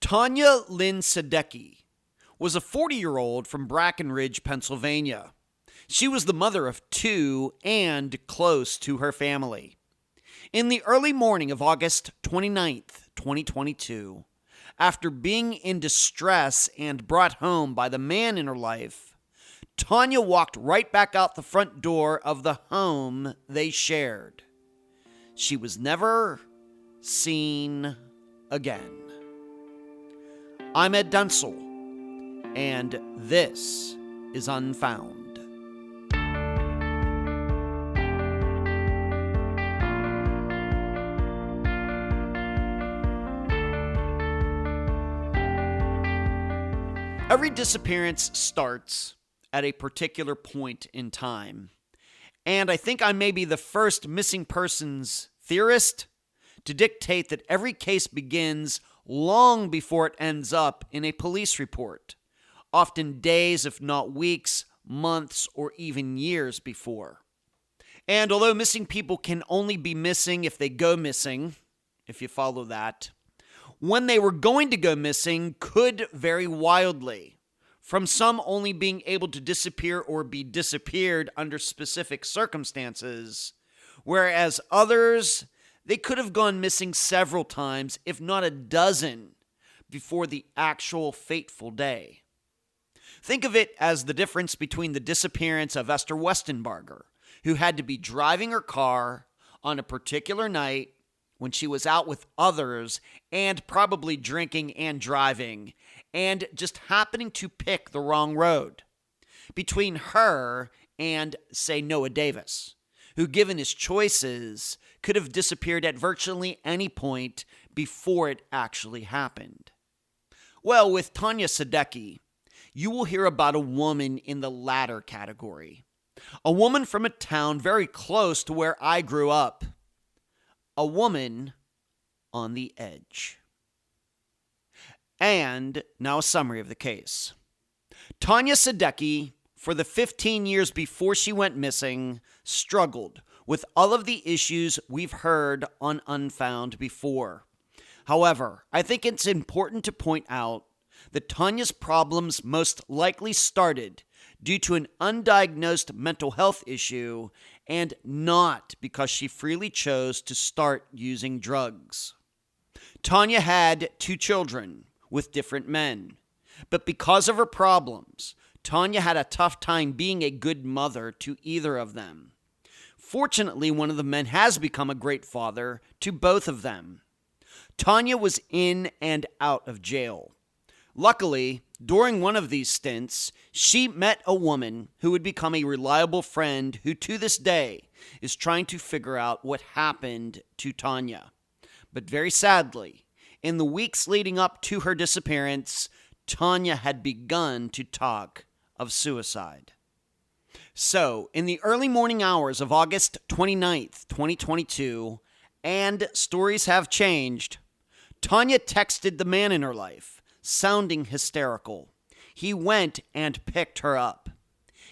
Tonya Lynn Sadecky was a 40-year-old from Brackenridge, Pennsylvania. She was the mother of two and close to her family. In the early morning of August 29th, 2022, after being in distress and brought home by the man in her life, Tonya walked right back out the front door of the home they shared. She was never seen again. I'm Ed Dunsel, and this is Unfound. Every disappearance starts at a particular point in time, and I think I may be the first missing persons theorist to dictate that every case begins long before it ends up in a police report, often days, if not weeks, months, or even years before. And although missing people can only be missing if they go missing, if you follow that, when they were going to go missing could vary wildly, from some only being able to disappear or be disappeared under specific circumstances, whereas others, they could have gone missing several times, if not a dozen, before the actual fateful day. Think of it as the difference between the disappearance of Esther Westenbarger, who had to be driving her car on a particular night when she was out with others and probably drinking and driving, and just happening to pick the wrong road, between her and, say, Noah Davis, who, given his choices, could have disappeared at virtually any point before it actually happened. Well, with Tonya Sadecky, you will hear about a woman in the latter category. A woman from a town very close to where I grew up. A woman on the edge. And now a summary of the case. Tonya Sadecky, for the 15 years before she went missing, struggled with all of the issues we've heard on Unfound before. However, I think it's important to point out that Tonya's problems most likely started due to an undiagnosed mental health issue and not because she freely chose to start using drugs. Tonya had two children with different men, but because of her problems, Tonya had a tough time being a good mother to either of them. Fortunately, one of the men has become a great father to both of them. Tonya was in and out of jail. Luckily, during one of these stints, she met a woman who would become a reliable friend who to this day is trying to figure out what happened to Tonya. But very sadly, in the weeks leading up to her disappearance, Tonya had begun to talk of suicide. So, in the early morning hours of August 29th, 2022, and stories have changed, Tonya texted the man in her life, sounding hysterical. He went and picked her up.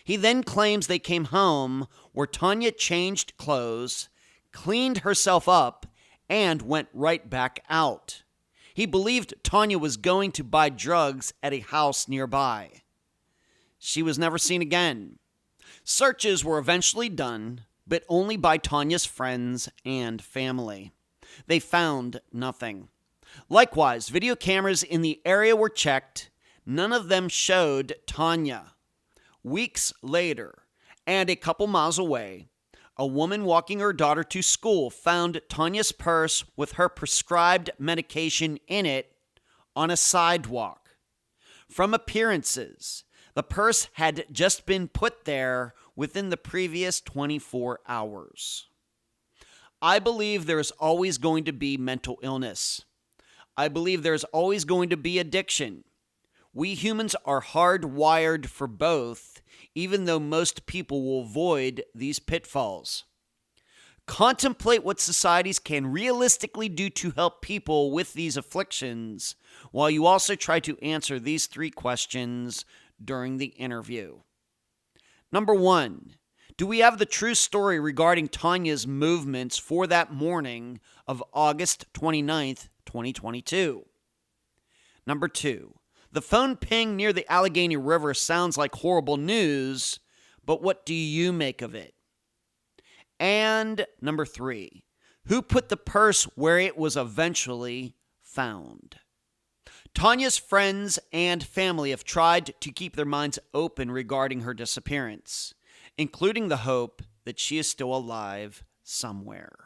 He then claims they came home where Tonya changed clothes, cleaned herself up, and went right back out. He believed Tonya was going to buy drugs at a house nearby. She was never seen again. Searches were eventually done, but only by Tonya's friends and family. They found nothing. Likewise, video cameras in the area were checked. None of them showed Tonya. Weeks later, and a couple miles away, a woman walking her daughter to school found Tonya's purse with her prescribed medication in it on a sidewalk. From appearances, the purse had just been put there within the previous 24 hours. I believe there is always going to be mental illness. I believe there's always going to be addiction. We humans are hardwired for both, even though most people will avoid these pitfalls. Contemplate what societies can realistically do to help people with these afflictions, while you also try to answer these three questions during the interview. Number 1, do we have the true story regarding Tonya's movements for that morning of August 29th, 2022? Number 2, the phone ping near the Allegheny River sounds like horrible news, but what do you make of it? And number 3, who put the purse where it was eventually found? Tonya's friends and family have tried to keep their minds open regarding her disappearance, including the hope that she is still alive somewhere.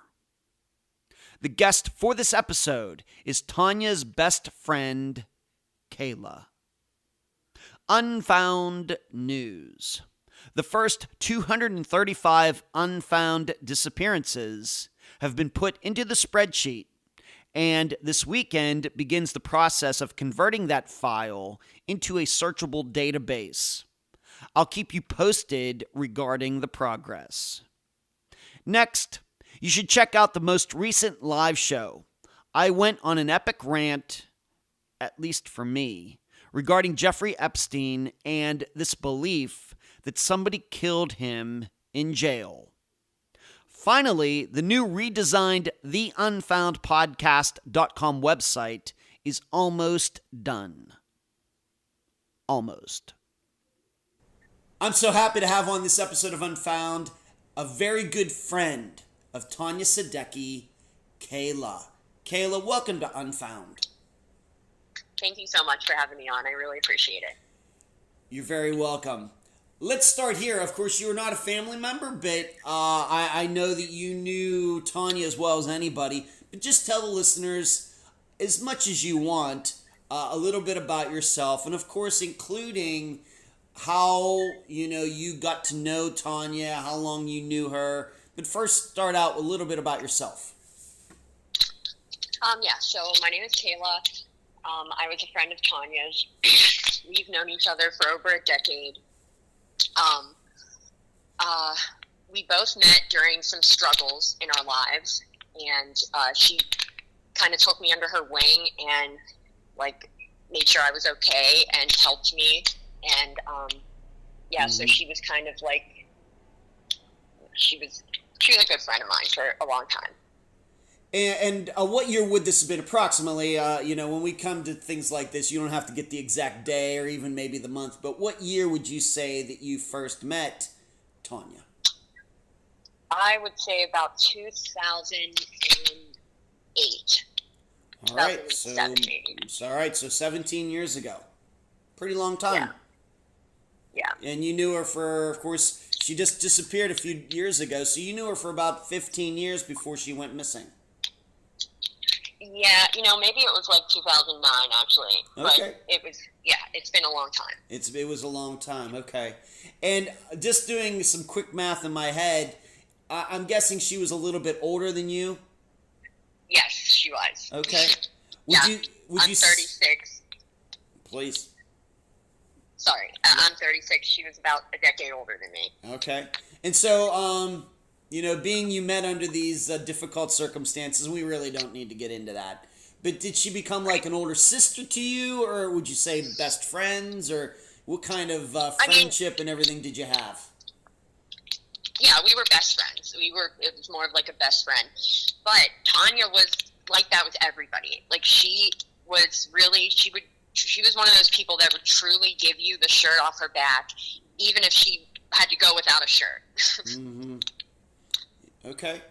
The guest for this episode is Tonya's best friend, Kayla. Unfound News. The first 235 unfound disappearances have been put into the spreadsheet, and this weekend begins the process of converting that file into a searchable database. I'll keep you posted regarding the progress. Next, you should check out the most recent live show. I went on an epic rant, at least for me, regarding Jeffrey Epstein and this belief that somebody killed him in jail. Finally, the new redesigned theunfoundpodcast.com website is almost done. Almost. I'm so happy to have on this episode of Unfound a very good friend of Tonya Sadecky, Kayla. Kayla, welcome to Unfound. Thank you so much for having me on. I really appreciate it. You're very welcome. Let's start here. Of course, you are not a family member, but I know that you knew Tonya as well as anybody. But just tell the listeners, as much as you want, a little bit about yourself, and of course, including how you got to know Tonya, how long you knew her. But first, start out with a little bit about yourself. So my name is Kayla. I was a friend of Tonya's. We've known each other for over a decade. We both met during some struggles in our lives, and she kind of took me under her wing and made sure I was okay and helped me. And so she was kind of she was a good friend of mine for a long time. And what year would this have been approximately? When we come to things like this, you don't have to get the exact day or even maybe the month, but what year would you say that you first met Tonya? I would say about 2008. All right, so 17 years ago. Pretty long time. Yeah. And you knew her for, of course, she just disappeared a few years ago, so you knew her for about 15 years before she went missing. Yeah, maybe it was 2009, actually. Okay. But it's been a long time. It was a long time, okay. And just doing some quick math in my head, I'm guessing she was a little bit older than you? Yes, she was. Okay. I'm 36. Please. Sorry, I'm 36. She was about a decade older than me. Okay. And so, being you met under these difficult circumstances, we really don't need to get into that. But did she become like an older sister to you, or would you say best friends, or what kind of friendship and everything did you have? Yeah, we were best friends. It was more of like a best friend. But Tonya was like that with everybody. She was one of those people that would truly give you the shirt off her back, even if she had to go without a shirt. Mm-hmm. Okay.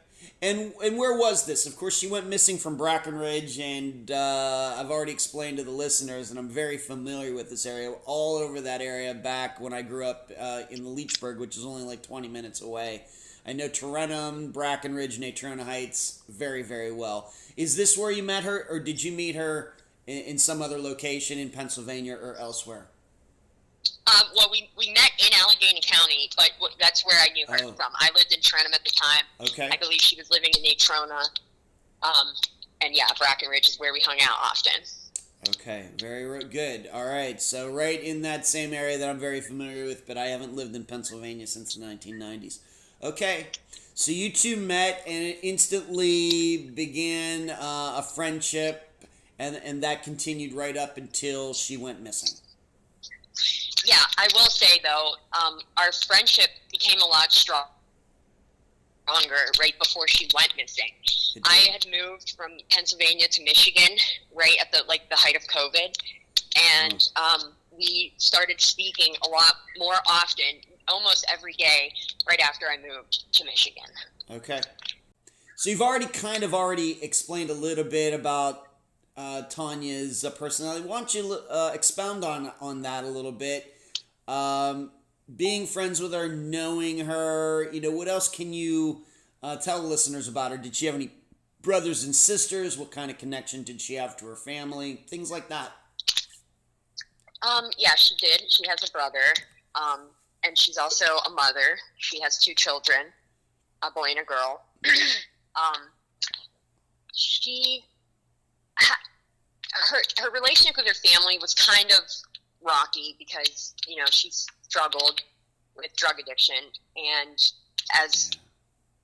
And where was this? Of course, she went missing from Brackenridge, and I've already explained to the listeners, and I'm very familiar with this area, all over that area back when I grew up in the Leechburg, which is only 20 minutes away. I know Tarentum, Brackenridge, Natrona Heights very, very well. Is this where you met her, or did you meet her in some other location in Pennsylvania or elsewhere? Well, we met in Allegheny County, but that's where I knew her from. I lived in Tarentum at the time. Okay. I believe she was living in Natrona. Brackenridge is where we hung out often. Okay, very good. All right, so right in that same area that I'm very familiar with, but I haven't lived in Pennsylvania since the 1990s. Okay, so you two met and it instantly began a friendship, and that continued right up until she went missing. Yeah, I will say, though, our friendship became a lot stronger stronger right before she went missing. I had moved from Pennsylvania to Michigan right at the height of COVID, and we started speaking a lot more often, almost every day, right after I moved to Michigan. Okay. So you've already explained a little bit about Tonya's personality. Why don't you expound on that a little bit? Being friends with her, knowing her, what else can you tell the listeners about her? Did she have any brothers and sisters? What kind of connection did she have to her family? Things like that. Yeah, she did. She has a brother, and she's also a mother. She has 2 children, a boy and a girl. Her relationship with her family was kind of rocky because, she struggled with drug addiction, and as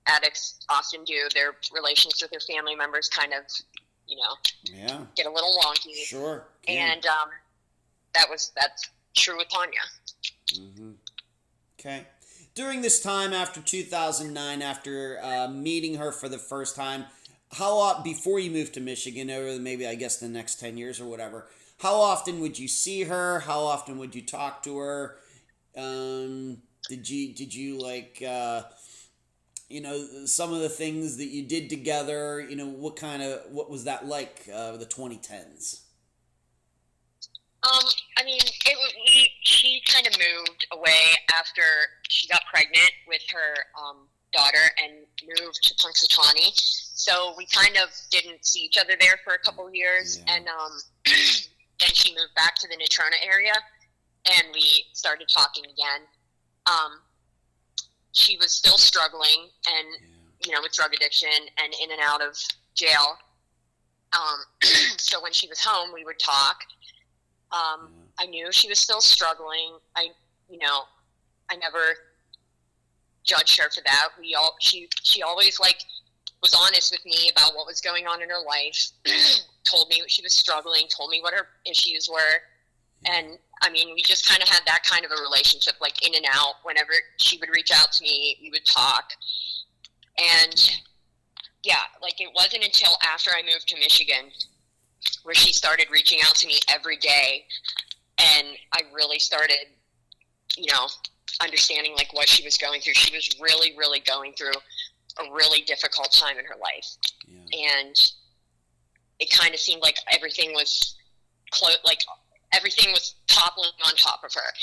addicts often do, their relations with their family members kind of, get a little wonky. Sure. And that's true with Tonya. Mm-hmm. Okay. During this time after 2009, after meeting her for the first time, before you moved to Michigan, or maybe I guess the next 10 years or whatever, how often would you see her? How often would you talk to her? Did you like, some of the things that you did together, what was that like, the 2010s? She kind of moved away after she got pregnant with her daughter and moved to Punxsutawney. So we kind of didn't see each other there for a couple of years. Yeah. And then she moved back to the Natrona area, and we started talking again. She was still struggling and, with drug addiction and in and out of jail. So when she was home, we would talk. I knew she was still struggling. I never judged her for that. She always was honest with me about what was going on in her life, told me what she was struggling, told me what her issues were. And we just kind of had that kind of a relationship, in and out. Whenever she would reach out to me, we would talk. And it wasn't until after I moved to Michigan where she started reaching out to me every day. And I really started, understanding what she was going through. She was really, really going through a really difficult time in her life. Yeah. And it kind of seemed like everything was everything was toppling on top of her.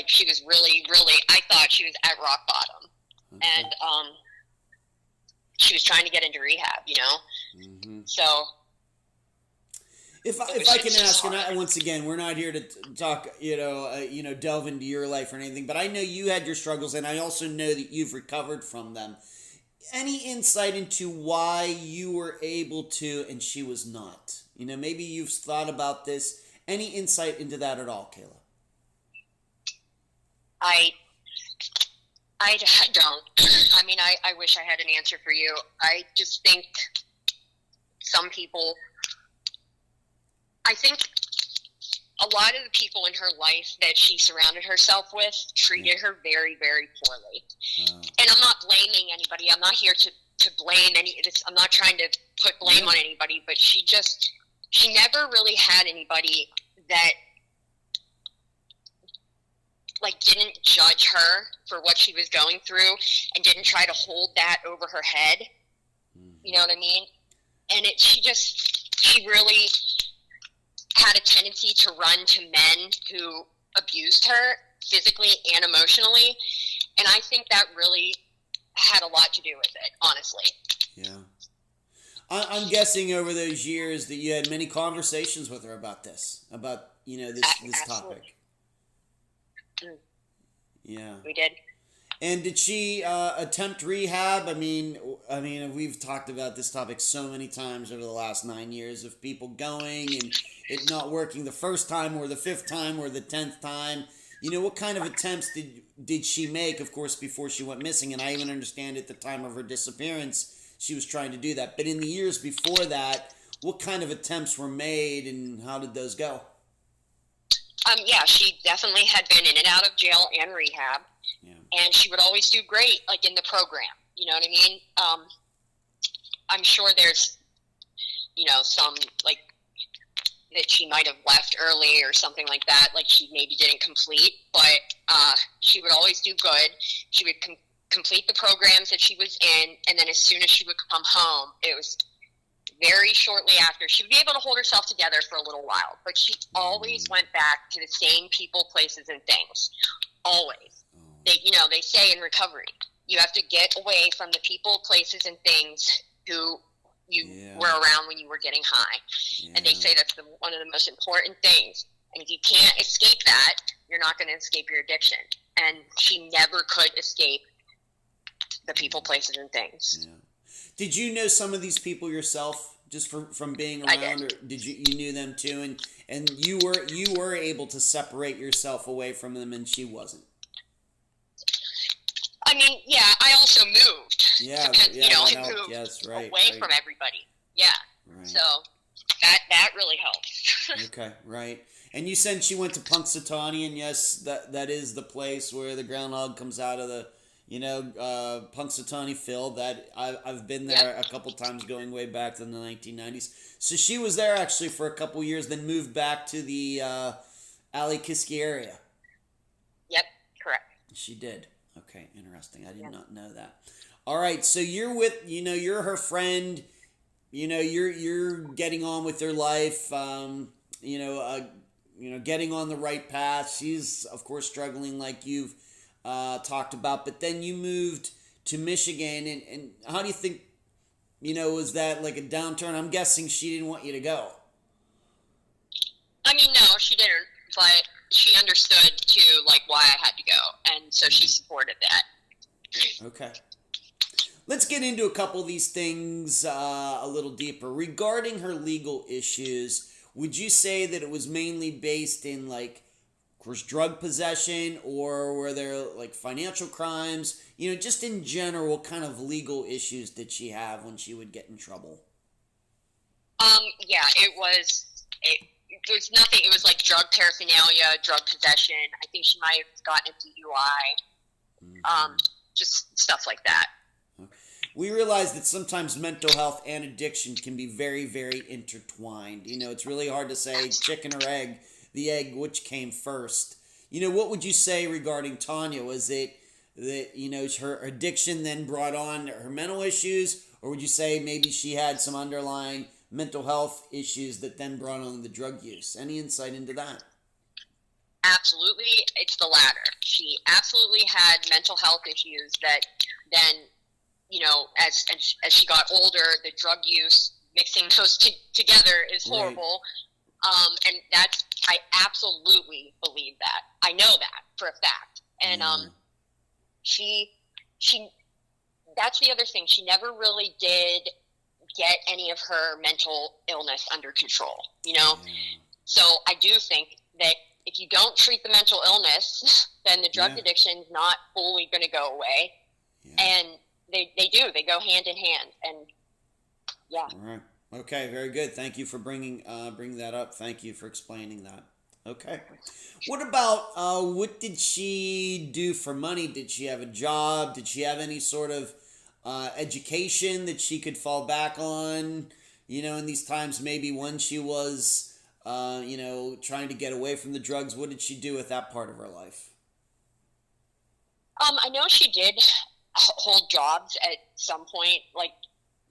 She was really, really, I thought she was at rock bottom. Okay. And she was trying to get into rehab, Mm-hmm. So If I can ask, and once again, we're not here to talk, delve into your life or anything, but I know you had your struggles, and I also know that you've recovered from them. Any insight into why you were able to and she was not? Maybe you've thought about this. Any insight into that at all, Kayla? I don't. I wish I had an answer for you. I just think I think a lot of the people in her life that she surrounded herself with treated her very, very poorly. And I'm not blaming anybody. I'm not here to blame I'm not trying to put blame on anybody, but she never really had anybody that didn't judge her for what she was going through and didn't try to hold that over her head. You know what I mean? And she really had a tendency to run to men who abused her physically and emotionally. And I think that really had a lot to do with it, honestly. Yeah. I'm guessing over those years that you had many conversations with her about this this topic. Yeah. We did. And did she attempt rehab? We've talked about this topic so many times over the last 9 years of people going and it not working the first time or the 5th time or the 10th time. What kind of attempts did she make, of course, before she went missing? And I even understand at the time of her disappearance, she was trying to do that. But in the years before that, what kind of attempts were made and how did those go? She definitely had been in and out of jail and rehab. Yeah. And she would always do great, in the program. You know what I mean? I'm sure there's, some, like, that she might have left early or something like that, like she maybe didn't complete, but she would always do good. She would complete the programs that she was in, and then as soon as she would come home, it was very shortly after, she would be able to hold herself together for a little while, but she always went back to the same people, places, and things. Always. They say in recovery, you have to get away from the people, places, and things who you were around when you were getting high. And they say that's one of the most important things. And if you can't escape that, you're not going to escape your addiction. And she never could escape the people, places, and things. Yeah. Did you know some of these people yourself, just from being around, I did. or did you knew them too, and you were able to separate yourself away from them, and she wasn't? I mean, yeah, I also moved. Yeah, I moved away from everybody. Yeah. Right. So that really helped. Okay, right. And you said she went to Punxsutawney, and yes, that is the place where the groundhog comes out of the, Punxsutawney Phil. That I've been there a couple times, going way back to the 1990s. So she was there actually for a couple years, then moved back to the Allegheny area. Yep, correct. She did. Okay, interesting. I did not know that. All right, so you're with, you're her friend. You're getting on with her life. Getting on the right path. She's of course struggling, like you've talked about. But then you moved to Michigan, and how do you think? Was that like a downturn? I'm guessing she didn't want you to go. I mean, no, she didn't. But she understood too, like, why I had to go, and so she supported that. Okay. Let's get into a couple of these things a little deeper. Regarding her legal issues, would you say that it was mainly based in, like, of course, drug possession, or were there, like, financial crimes? Just in general, what kind of legal issues did she have when she would get in trouble? Yeah, it was nothing. It was like drug paraphernalia, drug possession. I think she might have gotten a DUI. Just stuff like that. We realize that sometimes mental health and addiction can be very, very intertwined. It's really hard to say chicken or egg, the egg, which came first. What would you say regarding Tonya? Was it that, her addiction then brought on her mental issues, or would you say maybe she had some underlying mental health issues that then brought on the drug use? Any insight into that? Absolutely, it's the latter. She absolutely had mental health issues that then, as she got older, the drug use, mixing those together is horrible. Right. And I absolutely believe that. I know that for a fact. And she that's the other thing. She never really did get any of her mental illness under control, So I do think that if you don't treat the mental illness, then the drug addiction's not fully going to go away. Yeah. And they go hand in hand. And All right. Okay. Very good. Thank you for bringing that up. Thank you for explaining that. Okay. What about, what did she do for money? Did she have a job? Did she have any sort of education that she could fall back on, in these times, maybe when she was, trying to get away from the drugs? What did she do with that part of her life? I know she did hold jobs at some point, like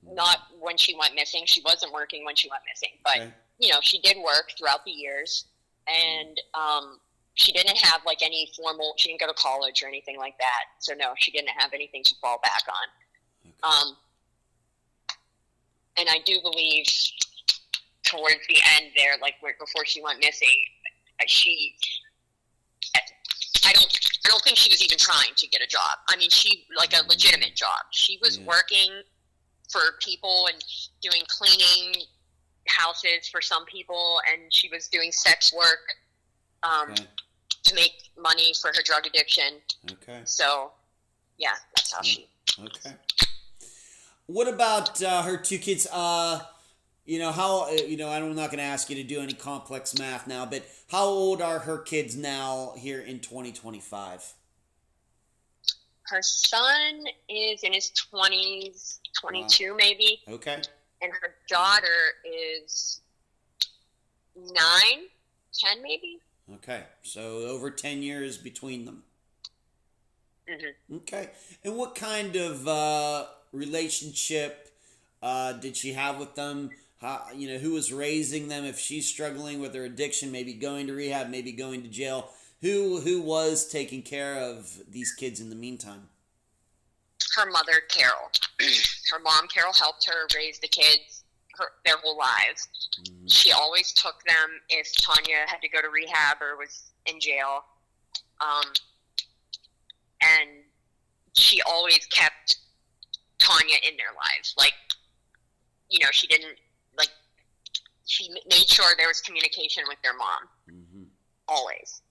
not when she went missing. She wasn't working when she went missing, but, okay. She did work throughout the years, and she didn't have like any she didn't go to college or anything like that. So no, she didn't have anything to fall back on. Okay. And I do believe towards the end there, like before she went missing, I don't think she was even trying to get a job. I mean, she, like a legitimate job. She was working for people and doing cleaning houses for some people, and she was doing sex work to make money for her drug addiction. Okay. So, yeah, that's how she... Okay. What about her two kids? How, I'm not going to ask you to do any complex math now, but how old are her kids now here in 2025? Her son is in his 20s, 22 maybe. Okay. And her daughter is 9, 10 maybe. Okay. So over 10 years between them. Mm-hmm. Okay. And what kind of relationship did she have with them? How, who was raising them? If she's struggling with her addiction, maybe going to rehab, maybe going to jail, who was taking care of these kids in the meantime? Her mother, Carol. Her mom, Carol, helped her raise the kids their whole lives. Mm-hmm. She always took them if Tonya had to go to rehab or was in jail. And she always kept Tonya in their lives. Like, she didn't, she made sure there was communication with their mom. Mm-hmm. Always.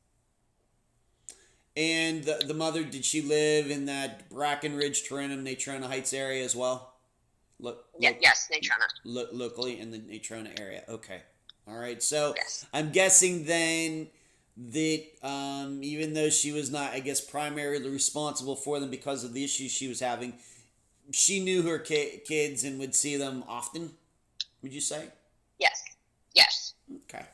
And the mother, did she live in that Brackenridge, Natrona Heights area as well? Yes, Natrona. Locally in the Natrona area. Okay. All right. So yes. I'm guessing then that even though she was not, I guess, primarily responsible for them because of the issues she was having, she knew her kids and would see them often, would you say? Yes. Okay.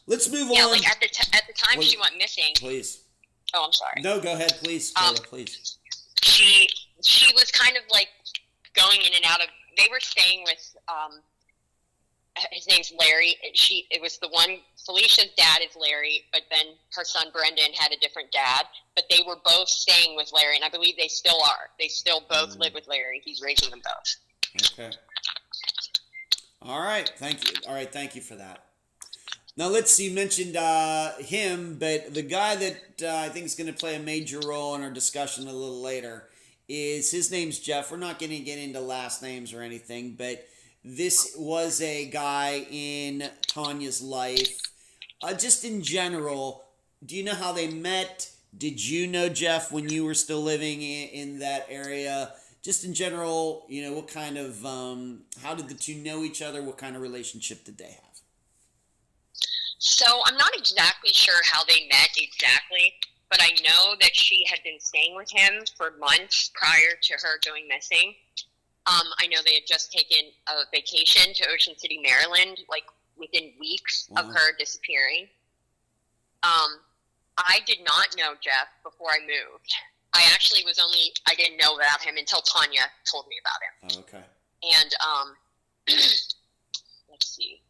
Let's move on. Yeah, like at the time she went missing. Please. Oh, I'm sorry. No, go ahead, please. Kayla, please. She was kind of like going in and out of. They were staying with. His name's Larry. It was the one. Felicia's dad is Larry, but then her son Brendan had a different dad. But they were both staying with Larry, and I believe they still are. They still both live with Larry. He's raising them both. Okay. All right. Thank you. All right. Thank you for that. Now, let's see, you mentioned him, but the guy that I think is going to play a major role in our discussion a little later his name's Jeff. We're not going to get into last names or anything, but this was a guy in Tonya's life. Just in general, do you know how they met? Did you know Jeff when you were still living in that area? Just in general, what kind of, how did the two know each other? What kind of relationship did they have? So I'm not exactly sure how they met exactly, but I know that she had been staying with him for months prior to her going missing. I know they had just taken a vacation to Ocean City, Maryland, like within weeks of her disappearing. I did not know Jeff before I moved. I didn't know about him until Tonya told me about him. Oh, okay. And, let's see.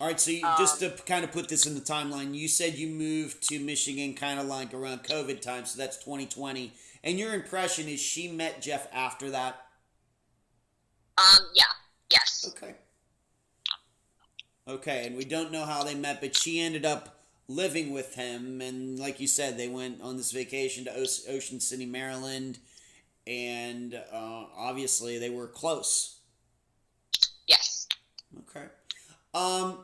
All right, so just to kind of put this in the timeline, you said you moved to Michigan kind of like around COVID time, so that's 2020. And your impression is she met Jeff after that? Yeah, yes. Okay, and we don't know how they met, but she ended up living with him, and like you said, they went on this vacation to Ocean City, Maryland, and obviously they were close. Yes. Okay.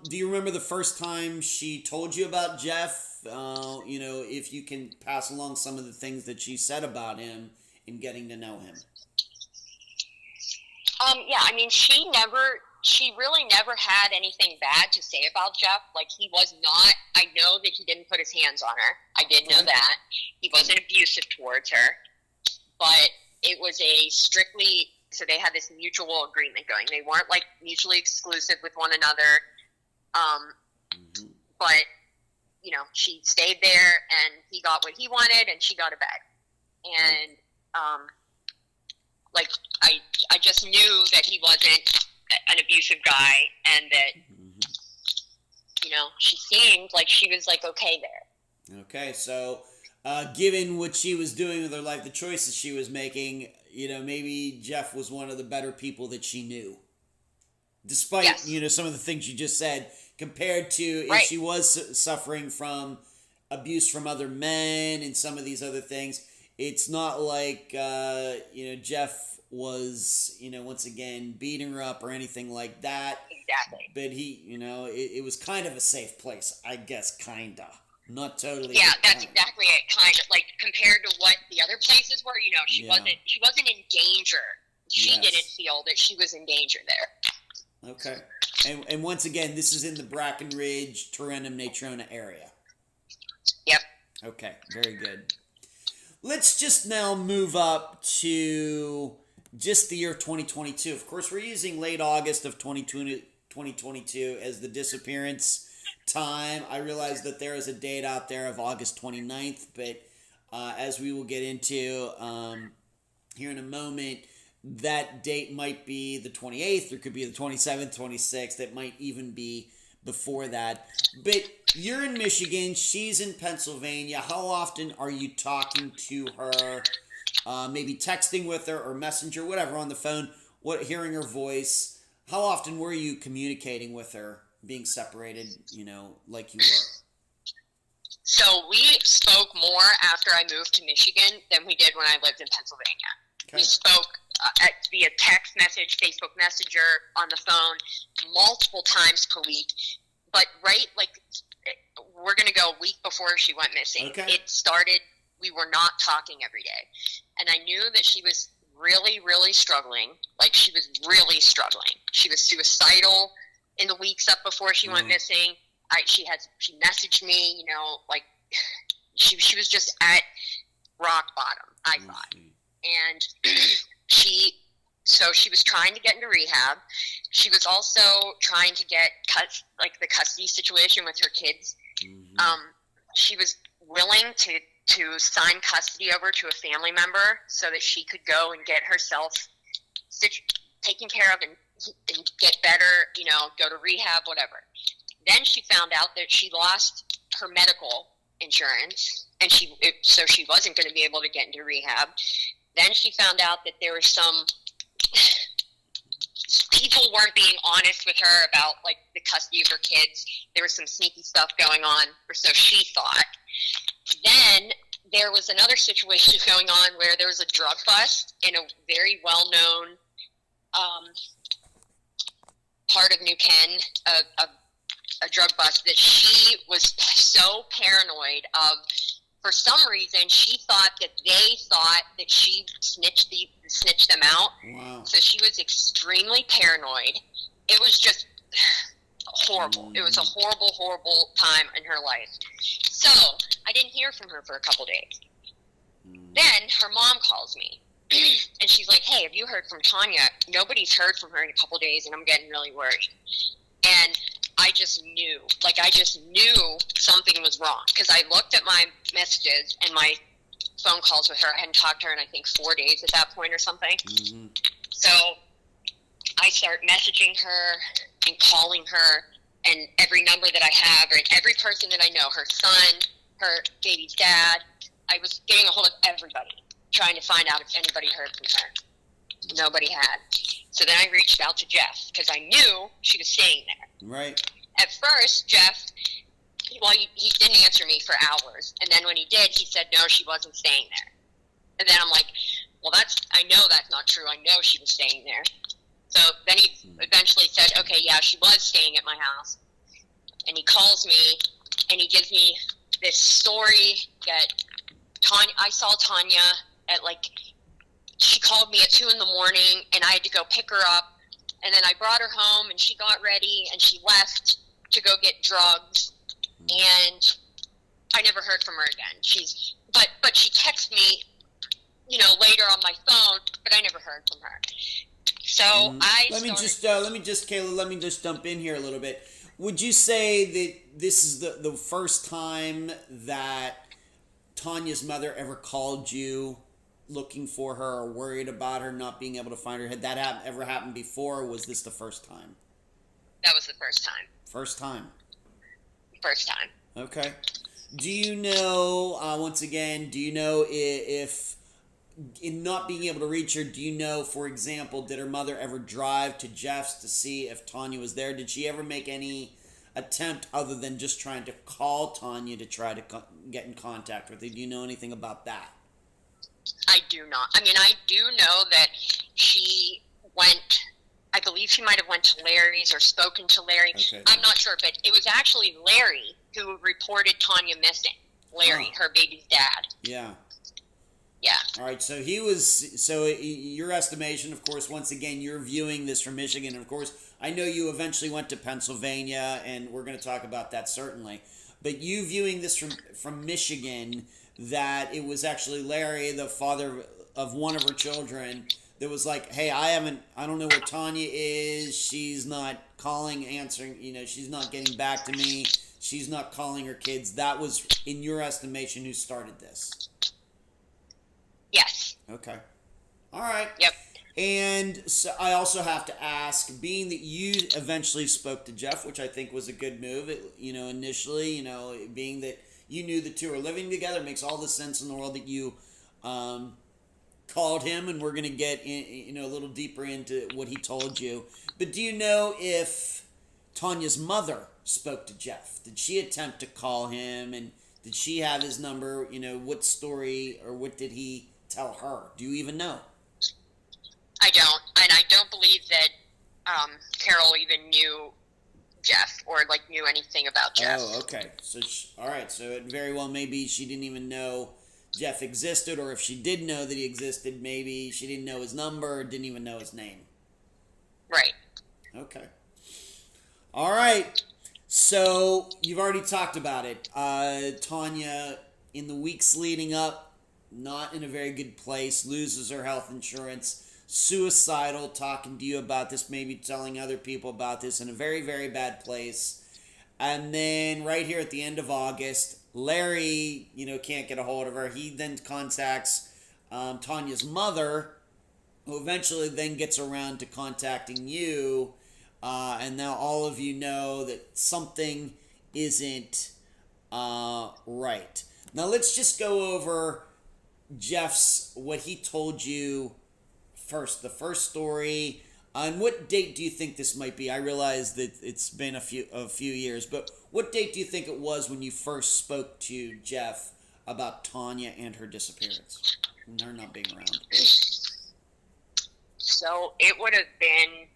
Do you remember the first time she told you about Jeff? If you can pass along some of the things that she said about him in getting to know him. Yeah, I mean, she really never had anything bad to say about Jeff. Like, he was not, I know that he didn't put his hands on her. I did know that. He wasn't abusive towards her. But it was so they had this mutual agreement going. They weren't, like, mutually exclusive with one another. But, she stayed there, and he got what he wanted, and she got a bag. And, I just knew that he wasn't an abusive guy, and that, she seemed like she was, like, okay there. Okay, so given what she was doing with her life, the choices she was making, maybe Jeff was one of the better people that she knew. Despite, some of the things you just said, compared to if she was suffering from abuse from other men and some of these other things, it's not like, Jeff was, once again, beating her up or anything like that. Exactly. But he, it was kind of a safe place, I guess, kinda. Not totally. Yeah, that's exactly it. Kind of like compared to what the other places were. She wasn't in danger. She didn't feel that she was in danger there. Okay, and once again, this is in the Brackenridge, Natrona area. Yep. Okay, very good. let's just now move up to just the year 2022. Of course, we're using late August of 2022 as the disappearance time. I realize that there is a date out there of August 29th, but as we will get into here in a moment, that date might be the 28th, or could be the 27th, 26th. It might even be before that. But you're in Michigan, she's in Pennsylvania. How often are you talking to her? Maybe texting with her or messenger, whatever, on the phone, hearing her voice. How often were you communicating with her, being separated, like you were? So we spoke more after I moved to Michigan than we did when I lived in Pennsylvania. Okay. We spoke via text message, Facebook Messenger, on the phone, multiple times per week. But we're going to go a week before she went missing. Okay. It started, we were not talking every day. And I knew that she was really, really struggling. Like, she was really struggling. She was suicidal in the weeks up before she went missing. She messaged me, she was just at rock bottom, I thought. And she was trying to get into rehab. She was also trying to get the custody situation with her kids. Mm-hmm. She was willing to sign custody over to a family member so that she could go and get herself taken care of and get better, go to rehab, whatever. Then she found out that she lost her medical insurance, and so she wasn't going to be able to get into rehab. Then she found out that there were some people weren't being honest with her about the custody of her kids. There was some sneaky stuff going on, or so she thought. Then there was another situation going on where there was a drug bust in a very well-known part of New Ken, a drug bust that she was so paranoid of. For some reason, she thought that they thought that she snitched them out. Wow. So she was extremely paranoid. It was just horrible. It was a horrible, horrible time in her life. So I didn't hear from her for a couple days. Then her mom calls me, and she's like, "Hey, have you heard from Tonya? Nobody's heard from her in a couple days, and I'm getting really worried." And I just knew something was wrong, because I looked at my messages and my phone calls with her. I hadn't talked to her in, I think, 4 days at that point or something. Mm-hmm. So I start messaging her and calling her, and every number that I have, and every person that I know, her son, her baby's dad, I was getting a hold of everybody, trying to find out if anybody heard from her. Nobody had. So then I reached out to Jeff, because I knew she was staying there. Right. At first, Jeff, he didn't answer me for hours. And then when he did, he said, no, she wasn't staying there. And then I'm like, well, I know that's not true. I know she was staying there. So then he eventually said, okay, yeah, she was staying at my house. And he calls me, and he gives me this story that I saw Tonya at she called me at 2 a.m, and I had to go pick her up. And then I brought her home, and she got ready, and she left to go get drugs. And I never heard from her again. But she texted me, later on my phone, but I never heard from her. So let me just jump in here a little bit. Would you say that this is the first time that Tonya's mother ever called you looking for her or worried about her not being able to find her? Had that ever happened before, or was this the first time? That was the first time. First time. Okay. Do you know, once again, if in not being able to reach her, do you know, for example, did her mother ever drive to Jeff's to see if Tonya was there? Did she ever make any attempt other than just trying to call Tonya to try to get in contact with her? Do you know anything about that? I do not. I mean, I do know that she went, I believe she might have went to Larry's or spoken to Larry. Okay. I'm not sure, but it was actually Larry who reported Tonya missing. Larry, her baby's dad. Yeah. Yeah. All right, so your estimation, of course, once again, you're viewing this from Michigan, and of course, I know you eventually went to Pennsylvania, and we're going to talk about that certainly. But you viewing this from Michigan, that it was actually Larry, the father of one of her children, that was like, hey, I don't know where Tonya is. She's not calling, answering, she's not getting back to me. She's not calling her kids. That was, in your estimation, who started this? Yes. Okay. All right. Yep. And so I also have to ask, being that you eventually spoke to Jeff, which I think was a good move, initially, being that you knew the two are living together, makes all the sense in the world that you called him, and we're going to get in, a little deeper into what he told you. But do you know if Tonya's mother spoke to Jeff? Did she attempt to call him, and did she have his number? What story or what did he tell her? Do you even know? I don't, and I don't believe that Carol even knew Jeff or knew anything about Jeff. Oh, okay. So, all right. So it very well maybe she didn't even know Jeff existed, or if she did know that he existed, maybe she didn't know his number or didn't even know his name. Right. Okay. All right. So you've already talked about it. Tonya, in the weeks leading up, not in a very good place, loses her health insurance, suicidal, talking to you about this, maybe telling other people about this, in a very, very bad place. And then right here at the end of August, Larry, can't get a hold of her. He then contacts Tonya's mother, who eventually then gets around to contacting you. And now all of you know that something isn't right. Now let's just go over what he told you first, the first story. On what date do you think this might be? I realize that it's been a few years, but what date do you think it was when you first spoke to Jeff about Tonya and her disappearance and her not being around? So it would have been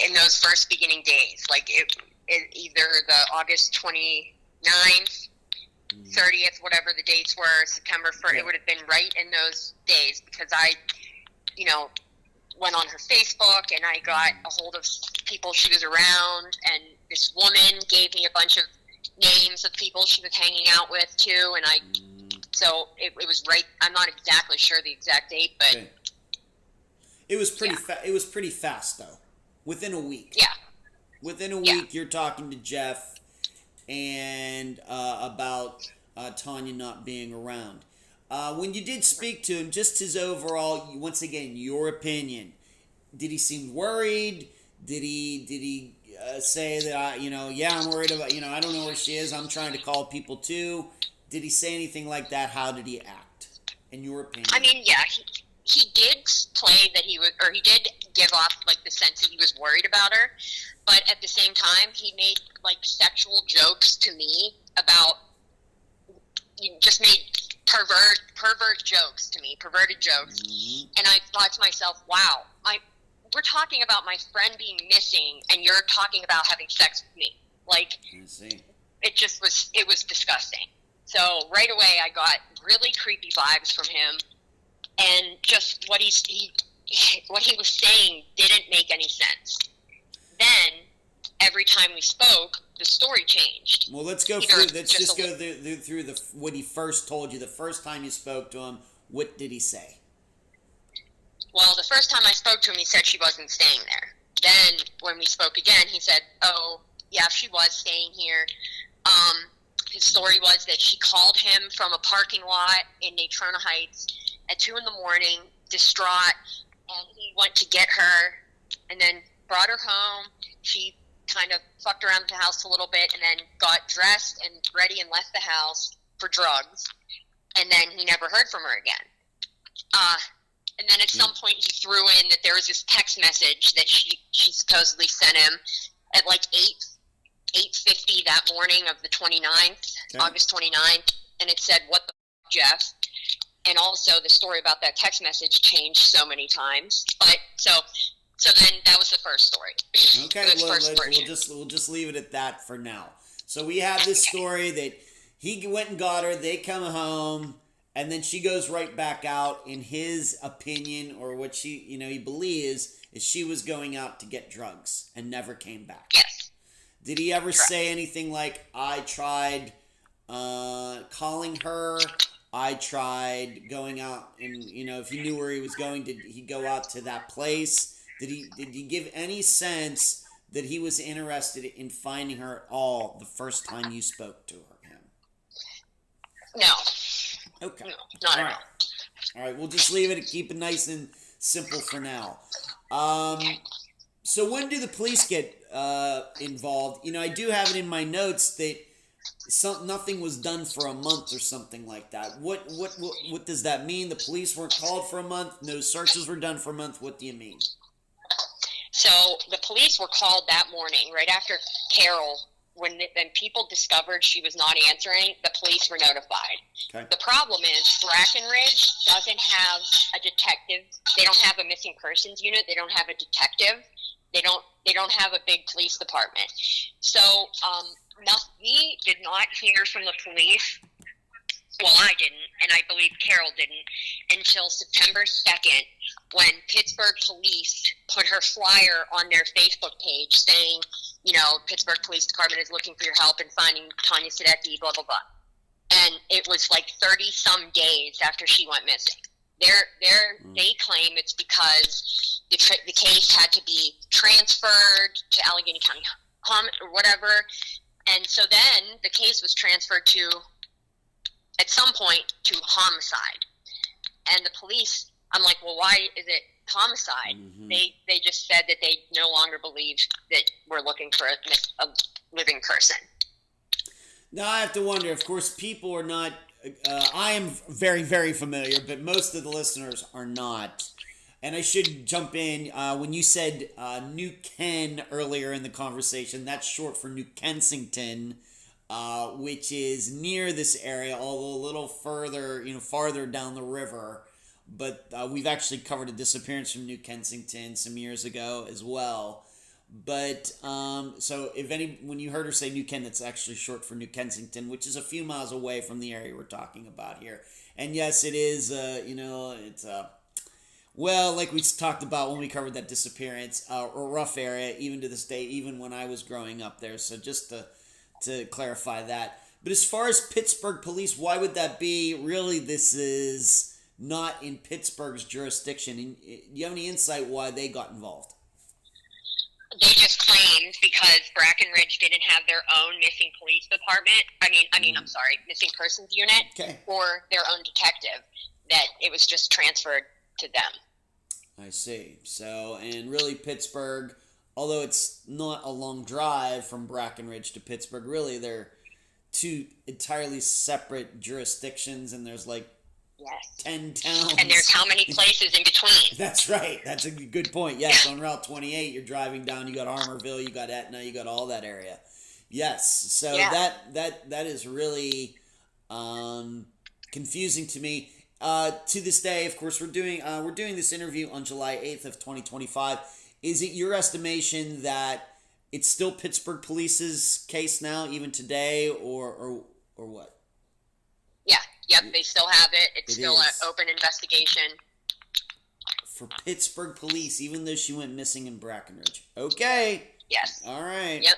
in those first beginning days, either the August 29th, 30th, whatever the dates were, September 1st, Yeah. It would have been right in those days, because I, went on her Facebook and I got a hold of people she was around, and this woman gave me a bunch of names of people she was hanging out with too, and so it was right. I'm not exactly sure the exact date, but Okay. It was pretty it was pretty fast though. Within a week. Yeah. Within a week, you're talking to Jeff and about Tonya not being around. When you did speak to him, just his overall, once again, your opinion, did he seem worried? Did he say that, I'm worried about, I don't know where she is, I'm trying to call people too? Did he say anything like that? How did he act, in your opinion? I mean, yeah, he did play that he did give off the sense that he was worried about her, but at the same time, he made sexual jokes to me about, just made pervert jokes to me, perverted jokes. Mm-hmm. And I thought to myself, wow, we're talking about my friend being missing, and you're talking about having sex with me. I see. It was disgusting. So right away, I got really creepy vibes from him, and just what he was saying didn't make any sense. Then every time we spoke, the story changed. Well, let's go through. Let's just go through what he first told you. The first time you spoke to him, what did he say? Well, the first time I spoke to him, he said she wasn't staying there. Then when we spoke again, he said, "Oh, yeah, she was staying here." His story was that she called him from a parking lot in Natrona Heights at 2 a.m, distraught, and he went to get her, and then brought her home. She kind of fucked around the house a little bit, and then got dressed and ready and left the house for drugs, and then he never heard from her again. And then at some point he threw in that there was this text message that she supposedly sent him at 8:50 that morning of the 29th, okay. August 29th, and it said, "What the f***, Jeff?" And also the story about that text message changed so many times. But so then that was the first story. Okay, we'll just leave it at that for now. So we have this story that he went and got her, they come home, And then she goes right back out. In his opinion, or what he believes, is she was going out to get drugs and never came back. Yes. Did he ever say anything like, I tried calling her, I tried going out, and, if he knew where he was going, did he go out to that place? Did he give any sense that he was interested in finding her at all the first time you spoke to him? No. Okay. No, not at all. All right, we'll just leave it and keep it nice and simple for now. So when do the police get involved? I do have it in my notes that nothing was done for a month or something like that. What does that mean? The police weren't called for a month? No searches were done for a month? What do you mean? So the police were called that morning, right after Carol. When people discovered she was not answering, the police were notified. Okay. The problem is Brackenridge doesn't have a detective. They don't have a missing persons unit. They don't have a detective. They don't have a big police department. So we did not hear from the police. Well, I didn't, and I believe Carol didn't, until September 2nd, when Pittsburgh Police put her flyer on their Facebook page saying, Pittsburgh Police Department is looking for your help in finding Tonya Sadecky, blah, blah, blah. And it was like 30-some days after she went missing. They claim it's because the case had to be transferred to Allegheny County or whatever. And so then the case was transferred at some point to homicide. And the police, I'm like, well, why is it homicide? Mm-hmm. They just said that they no longer believe that we're looking for a living person. Now I have to wonder, of course, people are not, I am very, very familiar, but most of the listeners are not. And I should jump in, when you said New Ken earlier in the conversation, that's short for New Kensington, which is near this area, although a little further, farther down the river. But we've actually covered a disappearance from New Kensington some years ago as well. But so when you heard her say New Ken, that's actually short for New Kensington, which is a few miles away from the area we're talking about here. And yes, it is, it's well, like we talked about when we covered that disappearance, a rough area, even to this day, even when I was growing up there. So just to clarify that. But as far as Pittsburgh police, why would that be? Really, this is not in Pittsburgh's jurisdiction. And do you have any insight why they got involved? They just claimed because Brackenridge didn't have their own missing police department. Missing persons unit, okay, or their own detective, that it was just transferred to them. I see. So, and really Pittsburgh, although it's not a long drive from Brackenridge to Pittsburgh, really they're two entirely separate jurisdictions, and there's like 10 towns. And there's how many places in between? That's right. That's a good point. Yes, on Route 28, you're driving down, you got Armourville, you got Etna, you got all that area. Yes. So that is really confusing to me. To this day, of course, we're doing this interview on July 8th of 2025. Is it your estimation that it's still Pittsburgh Police's case now, even today, or what? Yeah. Yep. They still have it. It's still an open investigation for Pittsburgh Police, even though she went missing in Brackenridge. Okay. Yes. All right. Yep.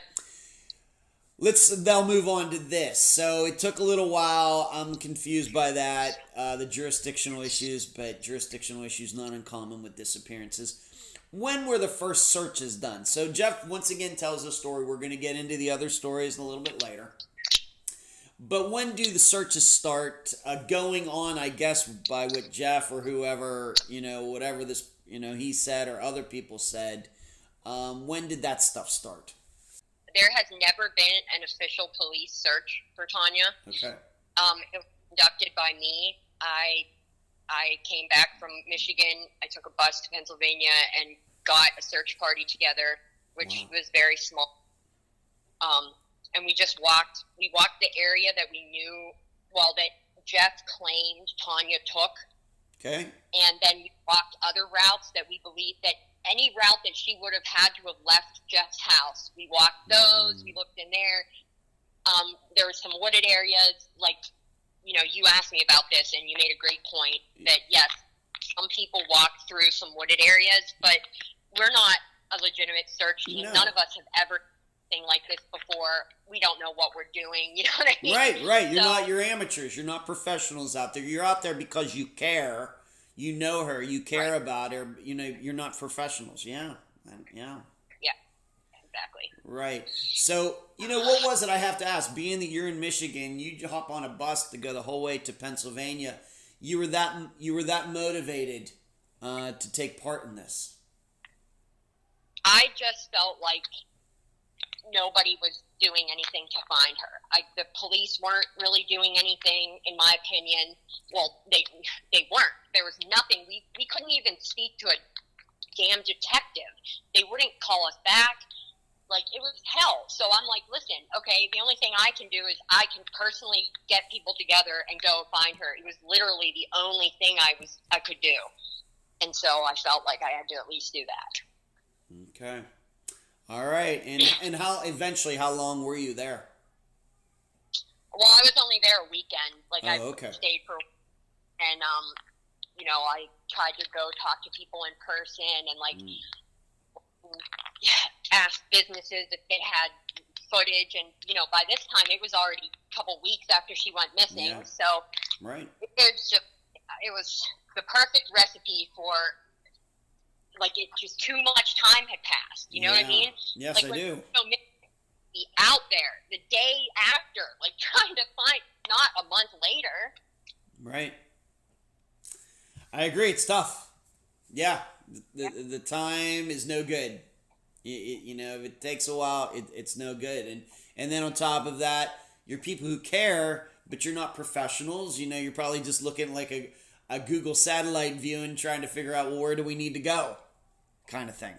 They'll move on to this. So it took a little while. I'm confused by that, the jurisdictional issues, but jurisdictional issues not uncommon with disappearances. When were the first searches done? So Jeff once again tells a story. We're going to get into the other stories a little bit later. But when do the searches start going on, I guess, by what Jeff or whoever, whatever this, he said or other people said, when did that stuff start? There has never been an official police search for Tonya. Okay. It was conducted by me. I came back from Michigan. I took a bus to Pennsylvania and got a search party together, which was very small. And we just walked. We walked the area that we knew, that Jeff claimed Tonya took. Okay. And then we walked other routes that we believed that any route that she would have had to have left Jeff's house. We walked those. We looked in there. There were some wooded areas, like you asked me about this, and you made a great point that, yes, some people walk through some wooded areas, but we're not a legitimate search team. No. None of us have ever thing like this before. We don't know what we're doing. You know what I mean? Right. You're amateurs. You're not professionals out there. You're out there because you care. You know her. You care about her. You're not professionals. Yeah. Yeah, exactly. Right. So, what was it, I have to ask, being that you're in Michigan, you hop on a bus to go the whole way to Pennsylvania. You were that motivated to take part in this? I just felt like nobody was doing anything to find her. The police weren't really doing anything, in my opinion. Well, they weren't. There was nothing. We couldn't even speak to a damn detective. They wouldn't call us back. Like, it was hell. So I'm like, listen, okay, the only thing I can do is I can personally get people together and go find her. It was literally the only thing I could do. And so I felt like I had to at least do that. Okay. All right. And how long were you there? Well, I was only there a weekend. Like, I stayed for, and I tried to go talk to people in person and ask businesses if they had footage. And by this time it was already a couple weeks after she went missing. Yeah. So it was the perfect recipe for, like, it just too much time had passed. You know what I mean? Yes, I do. Be out there the day after, like, trying to find, not a month later. Right. I agree. It's tough. Yeah. The time is no good. If it takes a while, it's no good. And then on top of that, you're people who care, but you're not professionals. You're probably just looking like a Google satellite view and trying to figure out, well, where do we need to go? Kind of thing.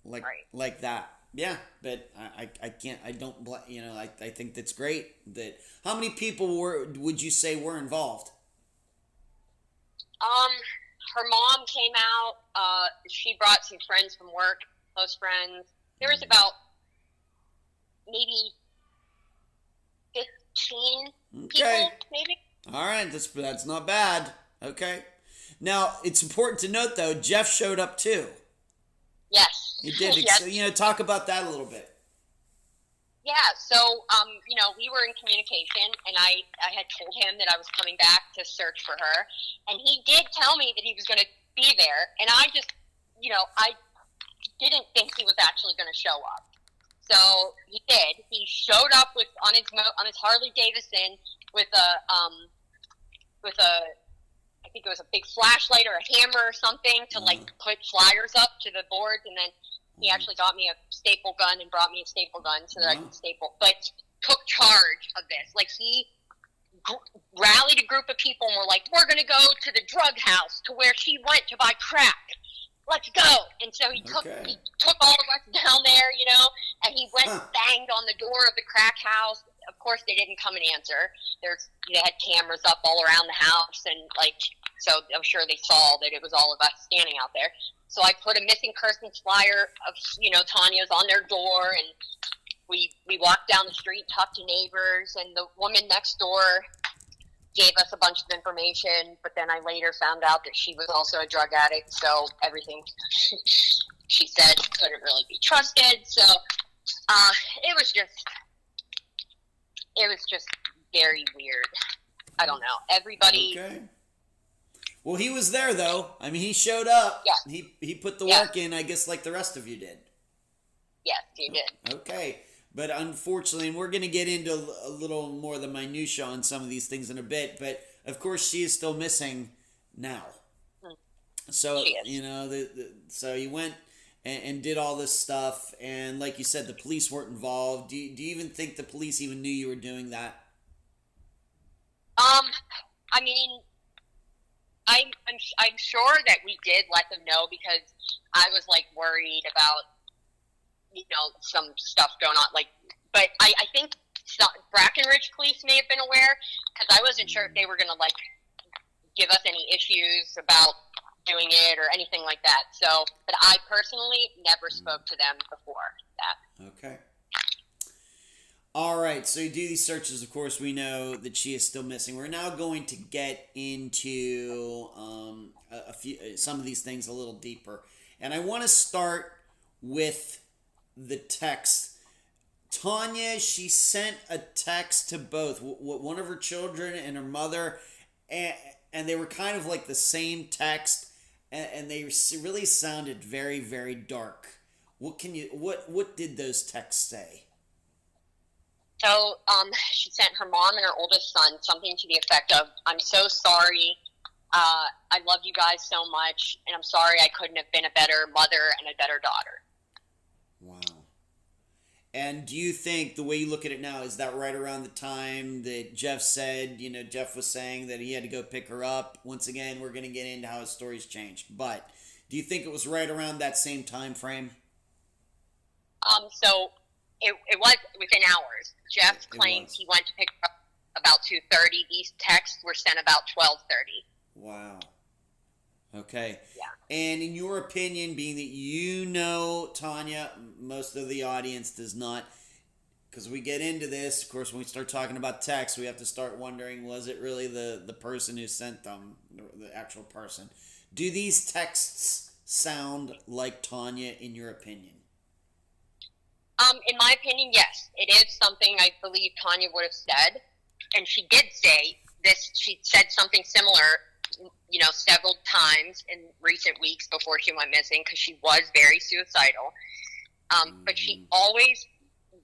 Like that. Yeah, but I can't, I don't, I think that's great. How many people would you say were involved? Her mom came out. She brought some friends from work, close friends. There was about maybe 15 people, maybe. All right, that's not bad. Okay. Now, it's important to note, though, Jeff showed up, too. Yes. He did. Yes. So, talk about that a little bit. Yeah, so, we were in communication, and I had told him that I was coming back to search for her, and he did tell me that he was going to be there, and I just, I didn't think he was actually going to show up. So he did. He showed up on his Harley Davidson with I think it was a big flashlight or a hammer or something to put flyers up to the boards, and then he actually got me a staple gun and brought me a staple gun so that I could staple. But took charge of this. Like, he rallied a group of people and were like, "We're going to go to the drug house to where she went to buy crack. Let's go." And so he took all of us down there, and he went and banged on the door of the crack house. Of course, they didn't come and answer. They had cameras up all around the house, and so I'm sure they saw that it was all of us standing out there. So I put a missing persons flyer of, Tonya's on their door, and we walked down the street, talked to neighbors, and the woman next door gave us a bunch of information, but then I later found out that she was also a drug addict, so everything she said couldn't really be trusted. So it was just very weird. I don't know. Everybody... Okay. Well, he was there, though. I mean, he showed up. Yeah. He put the work in, I guess, like the rest of you did. Yes, he did. Okay. But unfortunately, and we're going to get into a little more of the minutia on some of these things in a bit, but of course she is still missing now. So, so you went and did all this stuff, and like you said, the police weren't involved. Do you even think the police even knew you were doing that? I mean, I'm sure that we did let them know, because I was worried about some stuff going on. But I think Brackenridge police may have been aware, because I wasn't sure if they were going to give us any issues about doing it or anything like that. So, but I personally never spoke to them before that. Okay. All right, so you do these searches. Of course, we know that she is still missing. We're now going to get into some of these things a little deeper, and I want to start with the text. Tonya, she sent a text to both one of her children and her mother, and they were kind of like the same text, and they really sounded very, very dark. What did those texts say? So she sent her mom and her oldest son something to the effect of, "I'm so sorry. I love you guys so much, and I'm sorry I couldn't have been a better mother and a better daughter." Wow. And do you think, the way you look at it now, is that right around the time that Jeff said, Jeff was saying that he had to go pick her up? Once again, we're going to get into how his story's changed. But do you think it was right around that same time frame? So it was within hours. Jeff claimed he went to pick her up about 2:30. These texts were sent about 12:30. Wow. Okay. Yeah. And in your opinion, being that Tonya, most of the audience does not, because we get into this, of course, when we start talking about text, we have to start wondering, was it really the person who sent them, the actual person? Do these texts sound like Tonya, in your opinion? In my opinion, yes. It is something I believe Tonya would have said. And she did say this. She said something similar, several times in recent weeks before she went missing, because she was very suicidal. But she always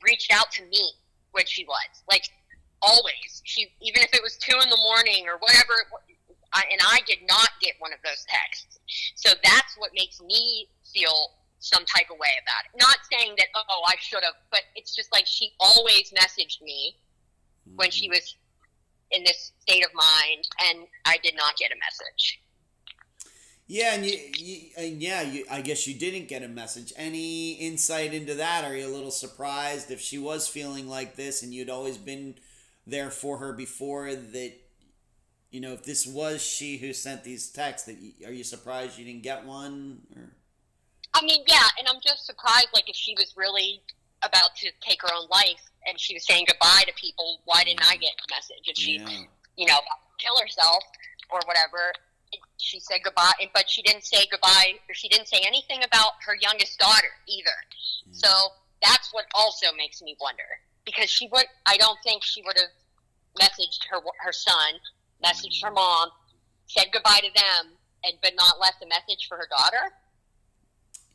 reached out to me when she was. Like, always. Even if it was 2 a.m. or whatever, and I did not get one of those texts. So that's what makes me feel some type of way about it. Not saying that, I should have, but it's just like she always messaged me when she was in this state of mind, and I did not get a message. Yeah, and I guess you didn't get a message. Any insight into that? Are you a little surprised if she was feeling like this and you'd always been there for her before, that, if this was she who sent these texts, are you surprised you didn't get one? Or? I mean, yeah, and I'm just surprised, like, if she was really about to take her own life and she was saying goodbye to people, why didn't I get a message? If she, about to kill herself or whatever, she said goodbye, but she didn't say goodbye, or she didn't say anything about her youngest daughter either. So that's what also makes me wonder, because I don't think she would have messaged her son, messaged her mom, said goodbye to them, but not left a message for her daughter.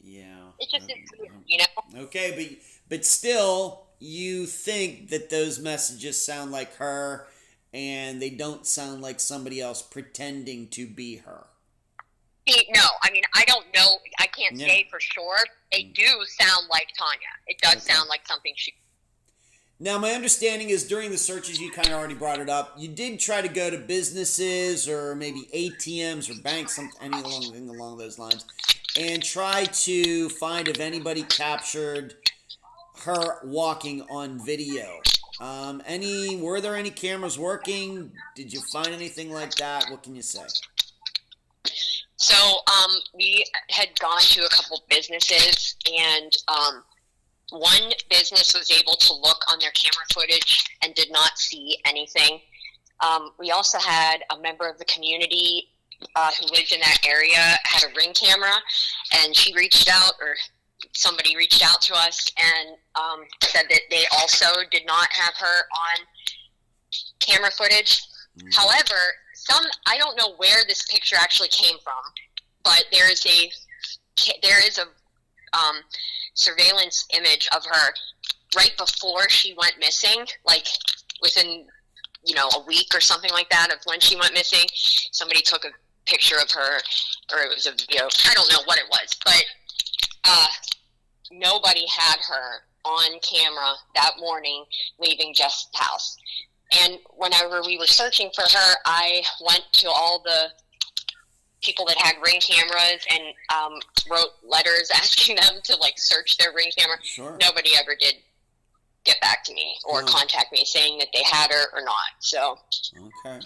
Yeah. It just is weird, Okay, but still, you think that those messages sound like her, and they don't sound like somebody else pretending to be her. No, I mean, I don't know. I can't say for sure. They do sound like Tonya. It does sound like something she... Now, my understanding is during the searches, you kind of already brought it up, you did try to go to businesses or maybe ATMs or banks, anything along those lines, and try to find if anybody captured her walking on video. Were there any cameras working? Did you find anything like that? What can you say? So, we had gone to a couple businesses, and one business was able to look on their camera footage and did not see anything. We also had a member of the community who lived in that area, had a Ring camera, and she reached out, or somebody reached out to us and said that they also did not have her on camera footage. However, I don't know where this picture actually came from, but there is a surveillance image of her right before she went missing, like within a week or something like that of when she went missing. Somebody took a picture of her, or it was a video, I don't know what it was, but nobody had her on camera that morning leaving Jeff's house. And whenever we were searching for her, I went to all the people that had Ring cameras and wrote letters asking them to search their Ring camera. Sure. Nobody ever did get back to me or contact me saying that they had her or not. So okay.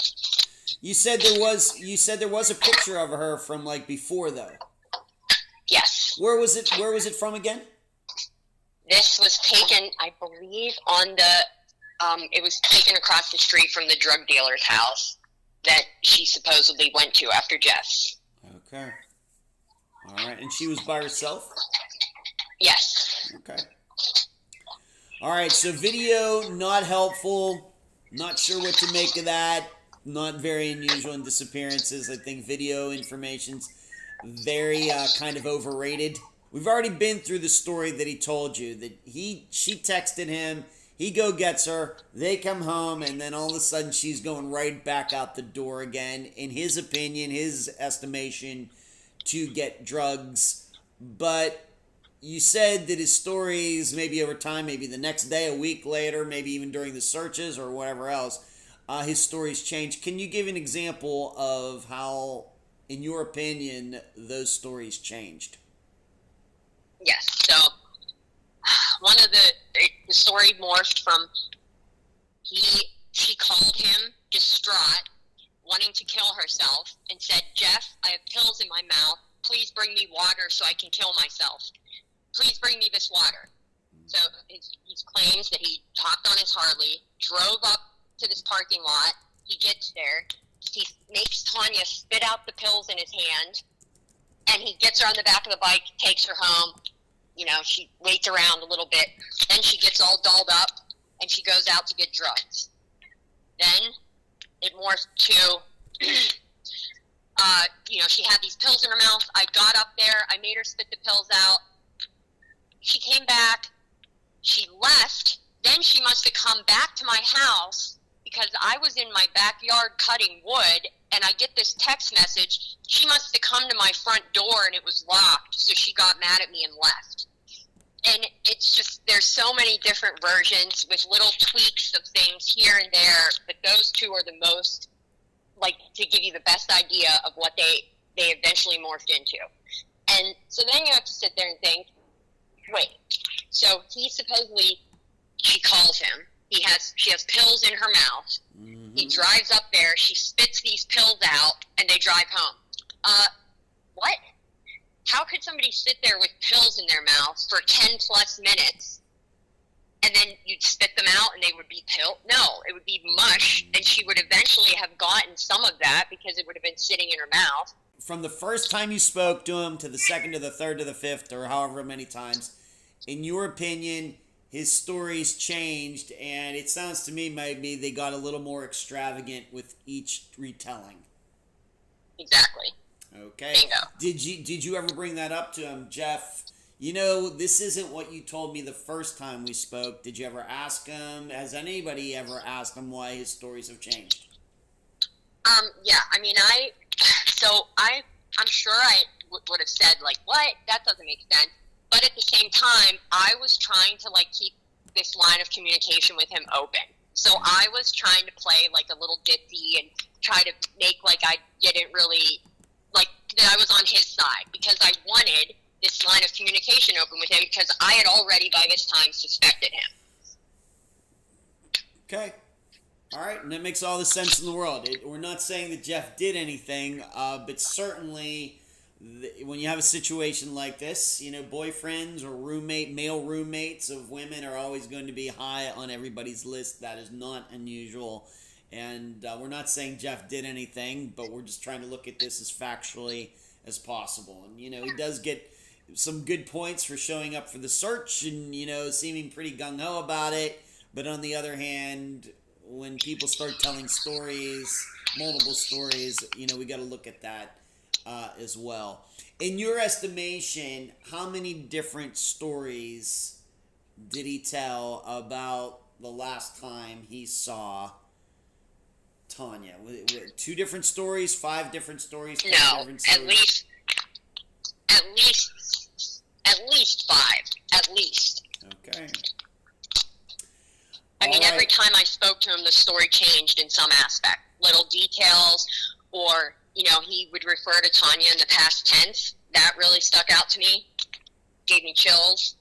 You said there was a picture of her from before, though. Yes. Where was it from again? This was taken, I believe, on the It was taken across the street from the drug dealer's house that she supposedly went to after Jeff's. Okay. All right. And she was by herself? Yes. Okay. All right. So video, not helpful. Not sure what to make of that. Not very unusual in disappearances. I think video information's very kind of overrated. We've already been through the story that he told you, that she texted him, he go gets her, they come home, and then all of a sudden she's going right back out the door again, in his opinion, his estimation, to get drugs. But you said that his stories, maybe over time, maybe the next day, a week later, maybe even during the searches or whatever else, his stories changed. Can you give an example of how, in your opinion, those stories changed? Yes. So one of the story morphed from she called him distraught, wanting to kill herself, and said, "Jeff, I have pills in my mouth. Please bring me water so I can kill myself. Please bring me this water." So he claims that he hopped on his Harley, drove up to this parking lot. He gets there. He makes Tonya spit out the pills in his hand, and he gets her on the back of the bike, takes her home. You know, she waits around a little bit. Then she gets all dolled up, and she goes out to get drugs. Then it morphed to, she had these pills in her mouth. I got up there. I made her spit the pills out. She came back. She left. Then she must have come back to my house because I was in my backyard cutting wood, and I get this text message. She must have come to my front door, and it was locked, so she got mad at me and left. And it's just, there's so many different versions with little tweaks of things here and there, but those two are the most, like, to give you the best idea of what they eventually morphed into. And so then you have to sit there and think, wait, so he supposedly, she calls him. She has pills in her mouth. Mm-hmm. He drives up there. She spits these pills out, and they drive home. What? How could somebody sit there with pills in their mouth for 10 plus minutes, and then you'd spit them out, and they would be pill? No, it would be mush, and she would eventually have gotten some of that because it would have been sitting in her mouth. From the first time you spoke to him to the second to the third to the fifth, or however many times, in your opinion, his stories changed, and it sounds to me maybe they got a little more extravagant with each retelling. Exactly. Okay. Bingo. Did you ever bring that up to him, Jeff? You know, this isn't what you told me the first time we spoke. Did you ever ask him? Has anybody ever asked him why his stories have changed? Yeah. I mean, I'm sure I would have said, like, what? That doesn't make sense. But at the same time, I was trying to, like, keep this line of communication with him open. So I was trying to play, like, a little ditzy and try to make, like, I didn't really, like, that I was on his side. Because I wanted this line of communication open with him because I had already, by this time, suspected him. Okay. All right. And that makes all the sense in the world. We're not saying that Jeff did anything, but certainly when you have a situation like this, you know, boyfriends or male roommates of women are always going to be high on everybody's list. That is not unusual. And we're not saying Jeff did anything, but we're just trying to look at this as factually as possible. And, you know, he does get some good points for showing up for the search and, you know, seeming pretty gung-ho about it. But on the other hand, when people start telling stories, multiple stories, you know, we got to look at that as well. In your estimation, how many different stories did he tell about the last time he saw Tonya? 2 different stories, 5 different stories? No, different stories? at least 5, at least. Okay. I mean, every time I spoke to him, the story changed in some aspect. Little details, or, you know, he would refer to Tonya in the past tense. That really stuck out to me. Gave me chills.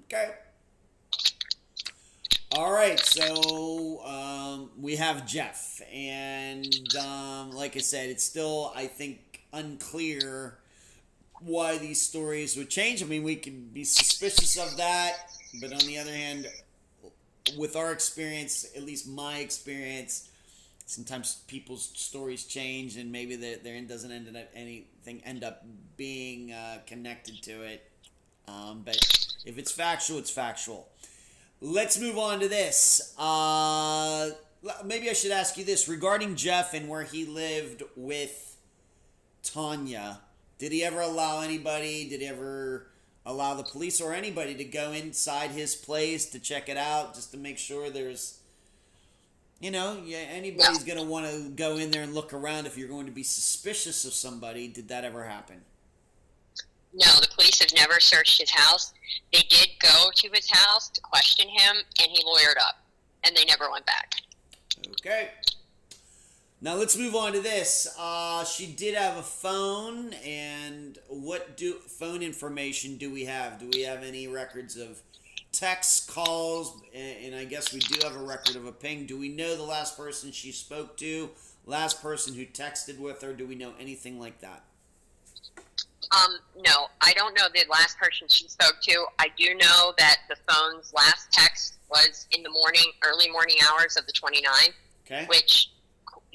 Okay. All right, so we have Jeff. And like I said, it's still, I think, unclear why these stories would change. I mean, we could be suspicious of that. But on the other hand, with our experience, at least my experience, sometimes people's stories change, and maybe there doesn't end up being connected to it. But if it's factual, it's factual. Let's move on to this. Maybe I should ask you this regarding Jeff and where he lived with Tonya. Did he ever allow anybody? Did he ever allow the police or anybody to go inside his place to check it out, just to make sure there's, anybody's going to want to go in there and look around if you're going to be suspicious of somebody? Did that ever happen? No, the police have never searched his house. They did go to his house to question him, and he lawyered up, and they never went back. Okay. Now let's move on to this. She did have a phone, and what phone information do we have? Do we have any records of texts, calls, and I guess we do have a record of a ping. Do we know the last person she spoke to, last person who texted with her? Do we know anything like that? No, I don't know the last person she spoke to. I do know that the phone's last text was in the early morning hours of the 29th, okay, which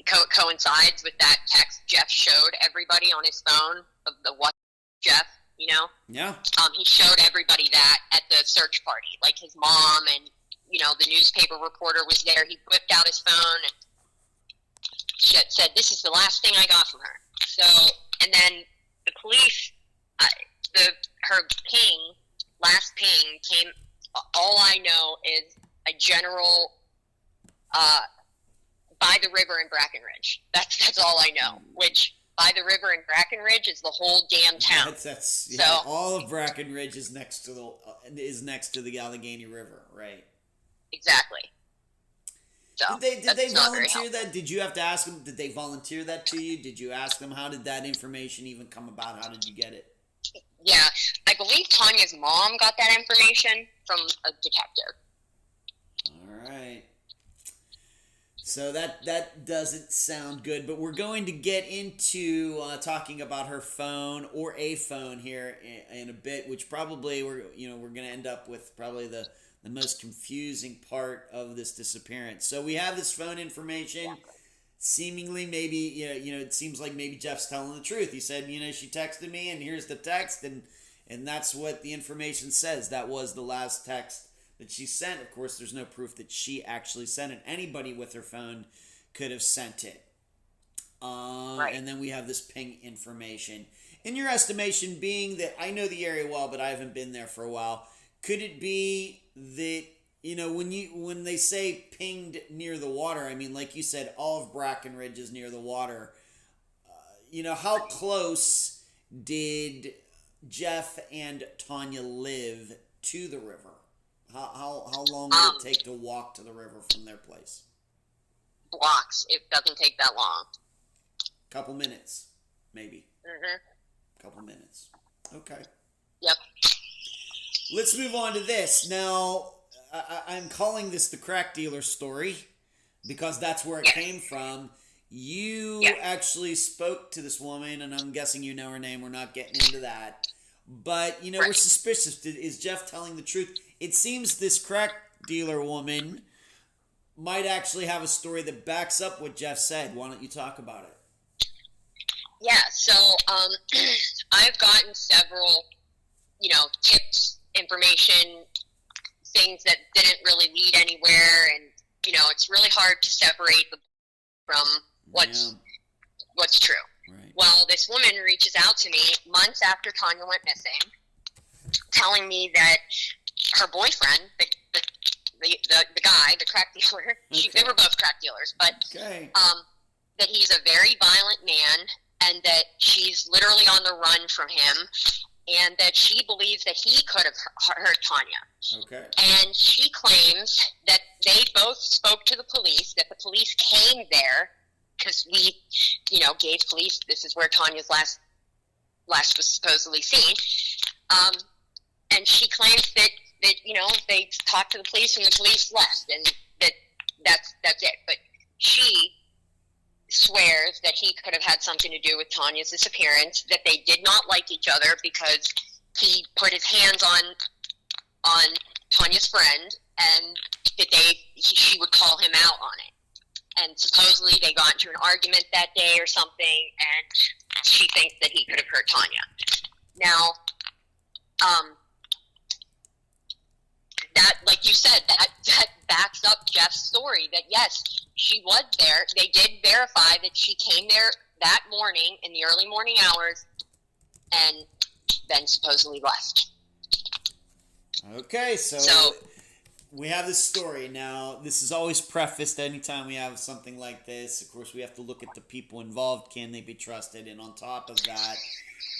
coincides with that text Jeff showed everybody on his phone of the what Jeff, Yeah. He showed everybody that at the search party, like his mom and, the newspaper reporter was there. He whipped out his phone and said, "This is the last thing I got from her." So, and then the police, her last ping came, all I know is a general, by the river in Brackenridge. That's all I know, which by the river in Brackenridge is the whole damn town. So all of Brackenridge is next to the Allegheny River, right? Exactly. So did they volunteer that? Did you have to ask them? Did they volunteer that to you? Did you ask them? How did that information even come about? How did you get it? Yeah, I believe Tonya's mom got that information from a detective. All right. So that doesn't sound good, but we're going to get into talking about her phone or a phone here in a bit, which probably we're going to end up with probably the most confusing part of this disappearance. So we have this phone information. Seemingly, maybe it seems like maybe Jeff's telling the truth. He said, she texted me, and here's the text, and that's what the information says. That was the last text that she sent. Of course, there's no proof that she actually sent it. Anybody with her phone could have sent it. Right. And then we have this ping information. In your estimation, being that I know the area well, but I haven't been there for a while, could it be that, when they say pinged near the water, I mean, like you said, all of Brackenridge is near the water. How close did Jeff and Tonya live to the river? How long would it take to walk to the river from their place? Blocks. It doesn't take that long. Couple minutes, maybe. Mm-hmm. Couple minutes. Okay. Yep. Let's move on to this. Now, I'm calling this the crack dealer story because that's where it came from. You actually spoke to this woman, and I'm guessing you know her name. We're not getting into that. But, we're suspicious. Is Jeff telling the truth? It seems this crack dealer woman might actually have a story that backs up what Jeff said. Why don't you talk about it? Yeah, so I've gotten several, tips, information, things that didn't really lead anywhere, and, it's really hard to separate from what's true. Right. Well, this woman reaches out to me months after Tonya went missing, telling me that her boyfriend, the guy, the crack dealer, they were both crack dealers, but that he's a very violent man, and that she's literally on the run from him, and that she believes that he could have hurt Tonya. Okay. And she claims that they both spoke to the police, that the police came there, because we, gave police, this is where Tonya's last was supposedly seen, and she claims that they talked to the police and the police left, and that's it. But she swears that he could have had something to do with Tonya's disappearance, that they did not like each other because he put his hands on Tonya's friend, and she would call him out on it. And supposedly they got into an argument that day or something, and she thinks that he could have hurt Tonya. Now, that, like you said, that backs up Jeff's story that yes, she was there. They did verify that she came there that morning in the early morning hours and then supposedly left. Okay, so we have this story. Now, this is always prefaced anytime we have something like this. Of course, we have to look at the people involved. Can they be trusted? And on top of that,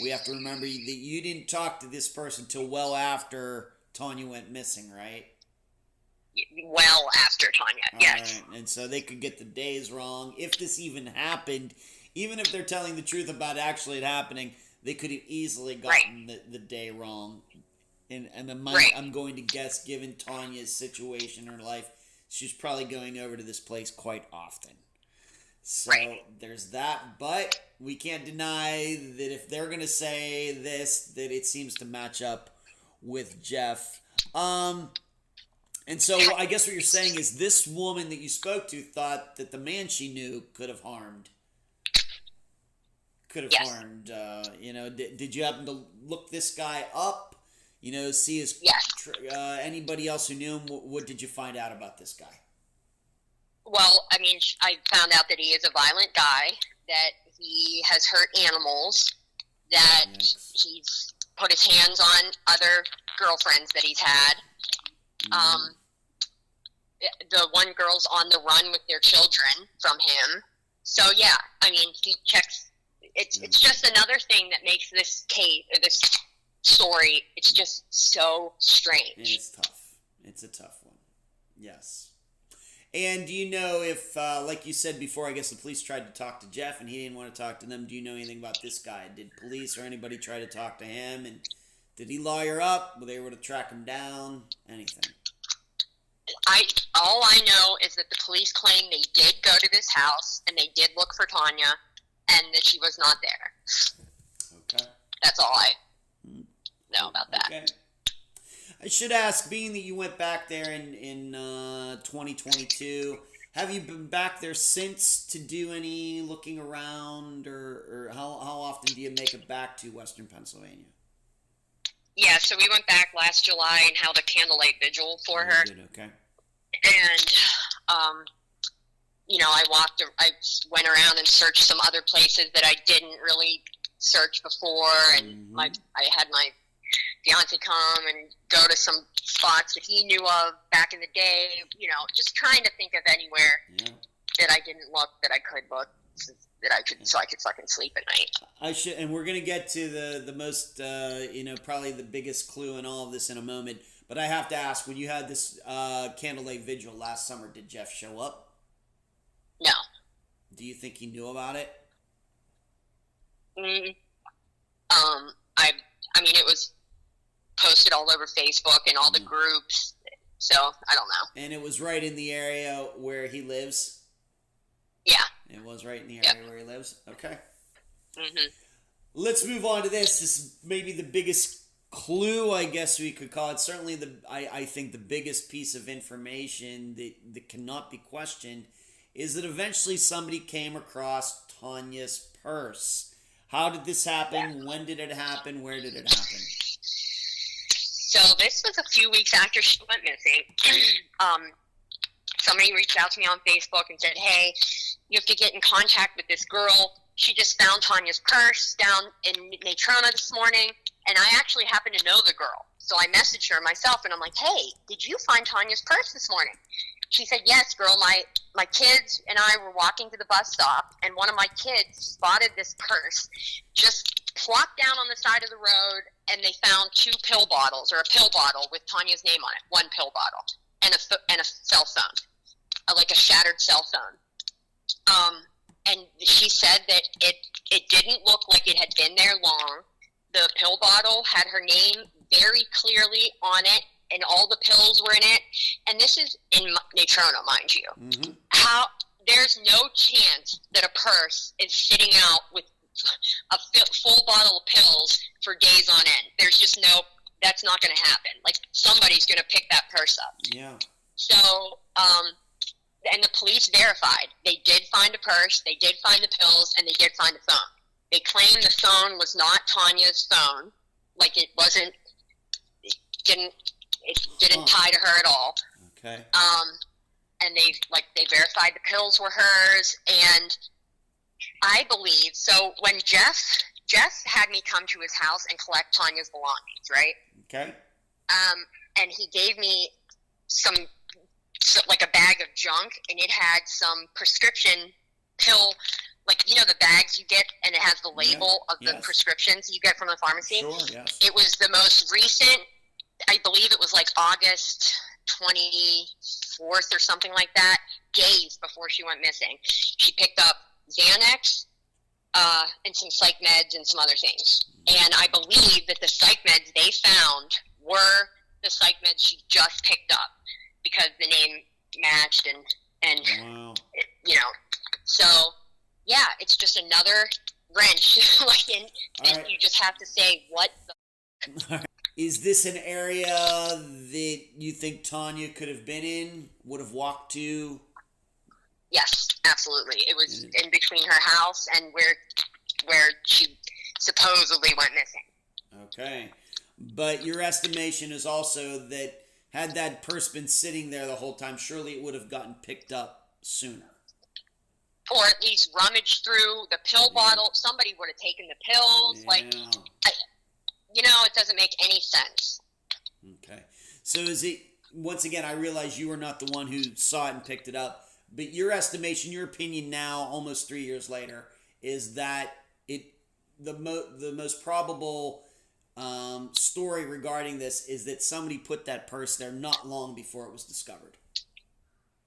we have to remember that you didn't talk to this person till well after Tonya went missing, right? Well after Tonya, yes. Right. And so they could get the days wrong. If this even happened, even if they're telling the truth about actually it happening, they could have easily gotten the day wrong. And I'm going to guess, given Tonya's situation in her life, she's probably going over to this place quite often. So there's that. But we can't deny that if they're going to say this, that it seems to match up with Jeff. And so I guess what you're saying is this woman that you spoke to thought that the man she knew could have harmed. Harmed. Did you happen to look this guy up? See his anybody else who knew him? What did you find out about this guy? Well, I mean, I found out that he is a violent guy, that he has hurt animals, that he's put his hands on other girlfriends that he's had. Mm-hmm. The one girl's on the run with their children from him. So, yeah, I mean, he checks. It's just another thing that makes this case, or this story, it's just so strange. It's tough. It's a tough one. Yes. And do you know if, like you said before, I guess the police tried to talk to Jeff and he didn't want to talk to them. Do you know anything about this guy? Did police or anybody try to talk to him? And did he lawyer up? Were they able to track him down? Anything? All I know is that the police claim they did go to this house and they did look for Tonya and that she was not there. Okay. That's all I know about that. Okay. I should ask, being that you went back there in 2022, have you been back there since to do any looking around, or how often do you make it back to Western Pennsylvania? Yeah, so we went back last July and held a candlelight vigil for her. Okay. And, I went around and searched some other places that I didn't really search before, and I had my fiance come and go to some spots that he knew of back in the day, just trying to think of anywhere that I didn't look, that I could look, so I could fucking sleep at night. And we're going to get to the most, probably the biggest clue in all of this in a moment, but I have to ask, when you had this candlelight vigil last summer, did Jeff show up? No. Do you think he knew about it? I mean, it was posted all over Facebook and all the groups, so I don't know. And it was right in the area where he lives? Yeah. It was right in the area where he lives? Okay. Mm-hmm. Let's move on to this. This is maybe the biggest clue, I guess we could call it. Certainly, I think the biggest piece of information that cannot be questioned is that eventually somebody came across Tonya's purse. How did this happen? Yeah. When did it happen? Where did it happen? So this was a few weeks after she went missing. Somebody reached out to me on Facebook and said, hey, you have to get in contact with this girl. She just found Tonya's purse down in Natrona this morning, and I actually happen to know the girl. So I messaged her myself, and I'm like, hey, did you find Tonya's purse this morning? She said, yes, girl, my kids and I were walking to the bus stop, and one of my kids spotted this purse just plopped down on the side of the road, and they found 2 pill bottles, or a pill bottle with Tonya's name on it, 1 pill bottle, and a cell phone, like a shattered cell phone. And she said that it didn't look like it had been there long. The pill bottle had her name very clearly on it, and all the pills were in it. And this is in Natrona, mind you. Mm-hmm. There's no chance that a purse is sitting out with a full bottle of pills for days on end. There's just that's not going to happen. Like, somebody's going to pick that purse up. Yeah. So, and the police verified. They did find a purse, they did find the pills, and they did find the phone. They claimed the phone was not Tonya's phone. Like, it wasn't, it didn't tie to her at all. Okay. And they verified the pills were hers, and I believe, so when Jeff had me come to his house and collect Tonya's belongings, right? Okay. And he gave me like a bag of junk, and it had some prescription pill, like, you know, the bags you get, and it has the label of the prescriptions you get from the pharmacy. Sure, yes. It was the most recent, I believe it was like August 24th or something like that, days before she went missing. She picked up Xanax, and some psych meds and some other things. And I believe that the psych meds they found were the psych meds she just picked up, because the name matched and wow. You know, so yeah, it's just another wrench. And you just have to say, what the Is this an area that you think Tonya could have been in, would have walked to? Yes, absolutely. It was in between her house and where she supposedly went missing. Okay. But your estimation is also that had that purse been sitting there the whole time, surely it would have gotten picked up sooner. Or at least rummaged through the pill bottle. Somebody would have taken the pills. Yeah. It doesn't make any sense. Okay. So is it, once again, I realize you were not the one who saw it and picked it up, but your estimation, your opinion now, almost 3 years later, is that the most probable story regarding this is that somebody put that purse there not long before it was discovered.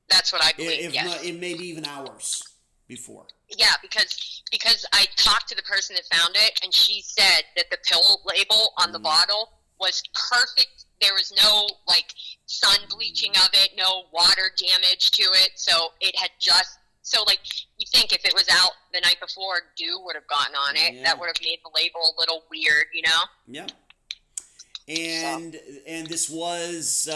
That's what I believe. If yes. not, it may be even hours before. Yeah, because I talked to the person that found it, and she said that the pill label on the bottle was perfect. There was no sun bleaching of it, no water damage to it. So it had you think if it was out the night before, dew would have gotten on it. Yeah. That would have made the label a little weird, you know? Yeah. And this was,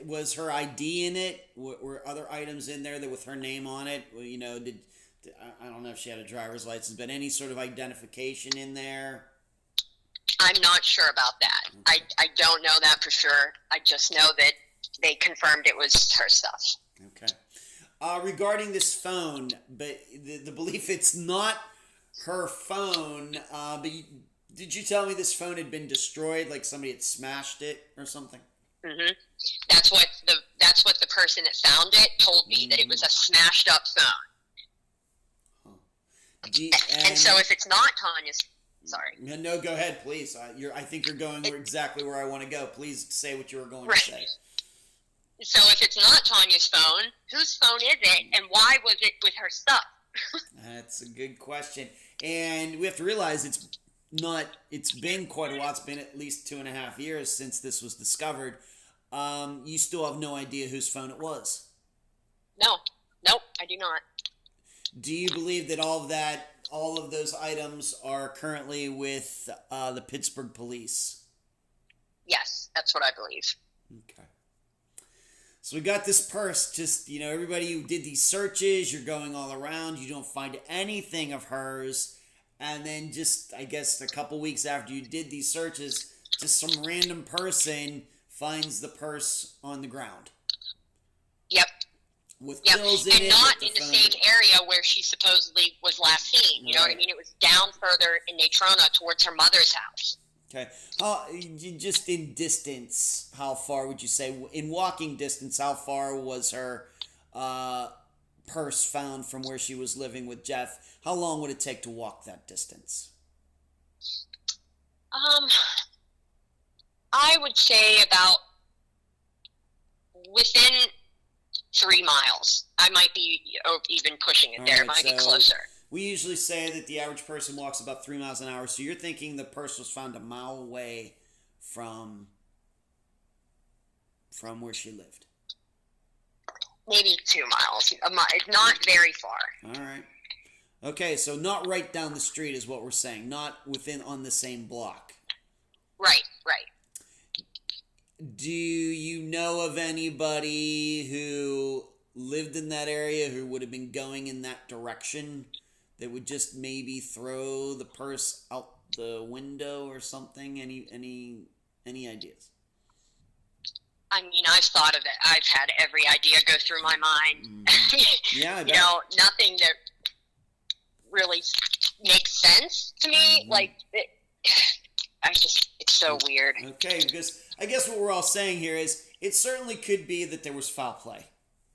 was her ID in it? Were other items in there that with her name on it? I don't know if she had a driver's license, but any sort of identification in there? I'm not sure about that. Okay. I don't know that for sure. I just know that they confirmed it was her stuff. Okay. Regarding this phone, but the belief it's not her phone, but did you tell me this phone had been destroyed, like somebody had smashed it or something? Mm-hmm. That's what the person that found it told me, that it was a smashed up phone. Huh. And so if it's not Tonya's, sorry. No, go ahead, please. I think you're going exactly where I want to go. Please say what you were going to say. So if it's not Tonya's phone, whose phone is it, and why was it with her stuff? That's a good question. And we have to realize it's been quite a while. It's been at least 2.5 years since this was discovered. You still have no idea whose phone it was? Nope, I do not. Do you believe that all of those items are currently with the Pittsburgh police? Yes, that's what I believe. Okay. So we got this purse, just, everybody who did these searches, you're going all around, you don't find anything of hers, and then just, I guess, a couple weeks after you did these searches, just some random person finds the purse on the ground. Yep. With pills in it. And not in the same area where she supposedly was last seen, you know what I mean? It was down further in Natrona towards her mother's house. Okay. Just in distance, how far would you say? In walking distance, how far was her purse found from where she was living with Jeff? How long would it take to walk that distance? I would say about within 3 miles. I might be even pushing it there. It might be closer. We usually say that the average person walks about 3 miles an hour. So you're thinking the purse was found a mile away from where she lived? Maybe 2 miles. Not very far. All right. Okay, so not right down the street is what we're saying. Not on the same block. Right. Do you know of anybody who lived in that area who would have been going in that direction that would just maybe throw the purse out the window or something? Any ideas? I mean, I've thought of it. I've had every idea go through my mind. Mm-hmm. Yeah, I bet. You know, nothing that really makes sense to me. Mm-hmm. Like, it's so weird. Okay, because I guess what we're all saying here is it certainly could be that there was foul play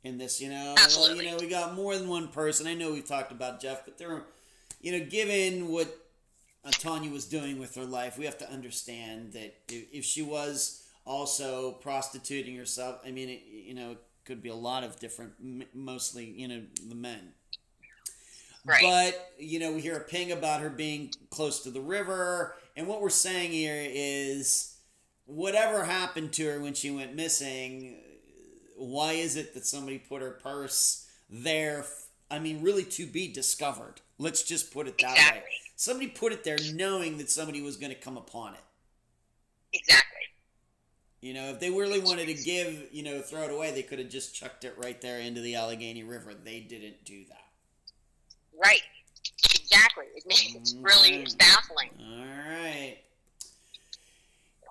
in this, you know. Absolutely. You know, we got more than one person. I know we've talked about Jeff, but there were, you know, given what Tonya was doing with her life, we have to understand that if she was also prostituting herself, I mean, it could be a lot of different, mostly, you know, the men. Right. But, you know, we hear a ping about her being close to the river, and what we're saying here is whatever happened to her when she went missing, why is it that somebody put her purse there, I mean, really to be discovered? Let's just put it that way. Somebody put it there knowing that somebody was going to come upon it. Exactly. You know, if they really wanted to throw it away, they could have just chucked it right there into the Allegheny River. They didn't do that. Right. Exactly. It's really baffling. All right.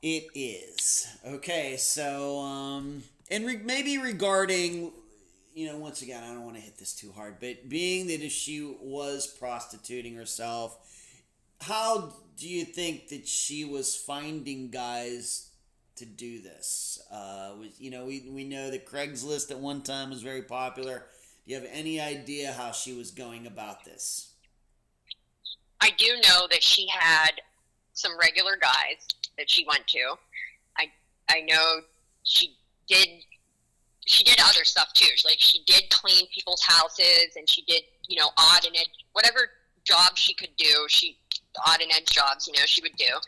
It is. Okay, so, maybe regarding, you know, once again, I don't want to hit this too hard, but being that if she was prostituting herself, how do you think that she was finding guys to do this? You know, we know that Craigslist at one time was very popular. Do you have any idea how she was going about this? I do know that she had some regular guys that she went to. I know she did other stuff too. Like, she did clean people's houses, and she did, you know, odd and edge, whatever job she could do, odd and edge jobs, you know, she would do.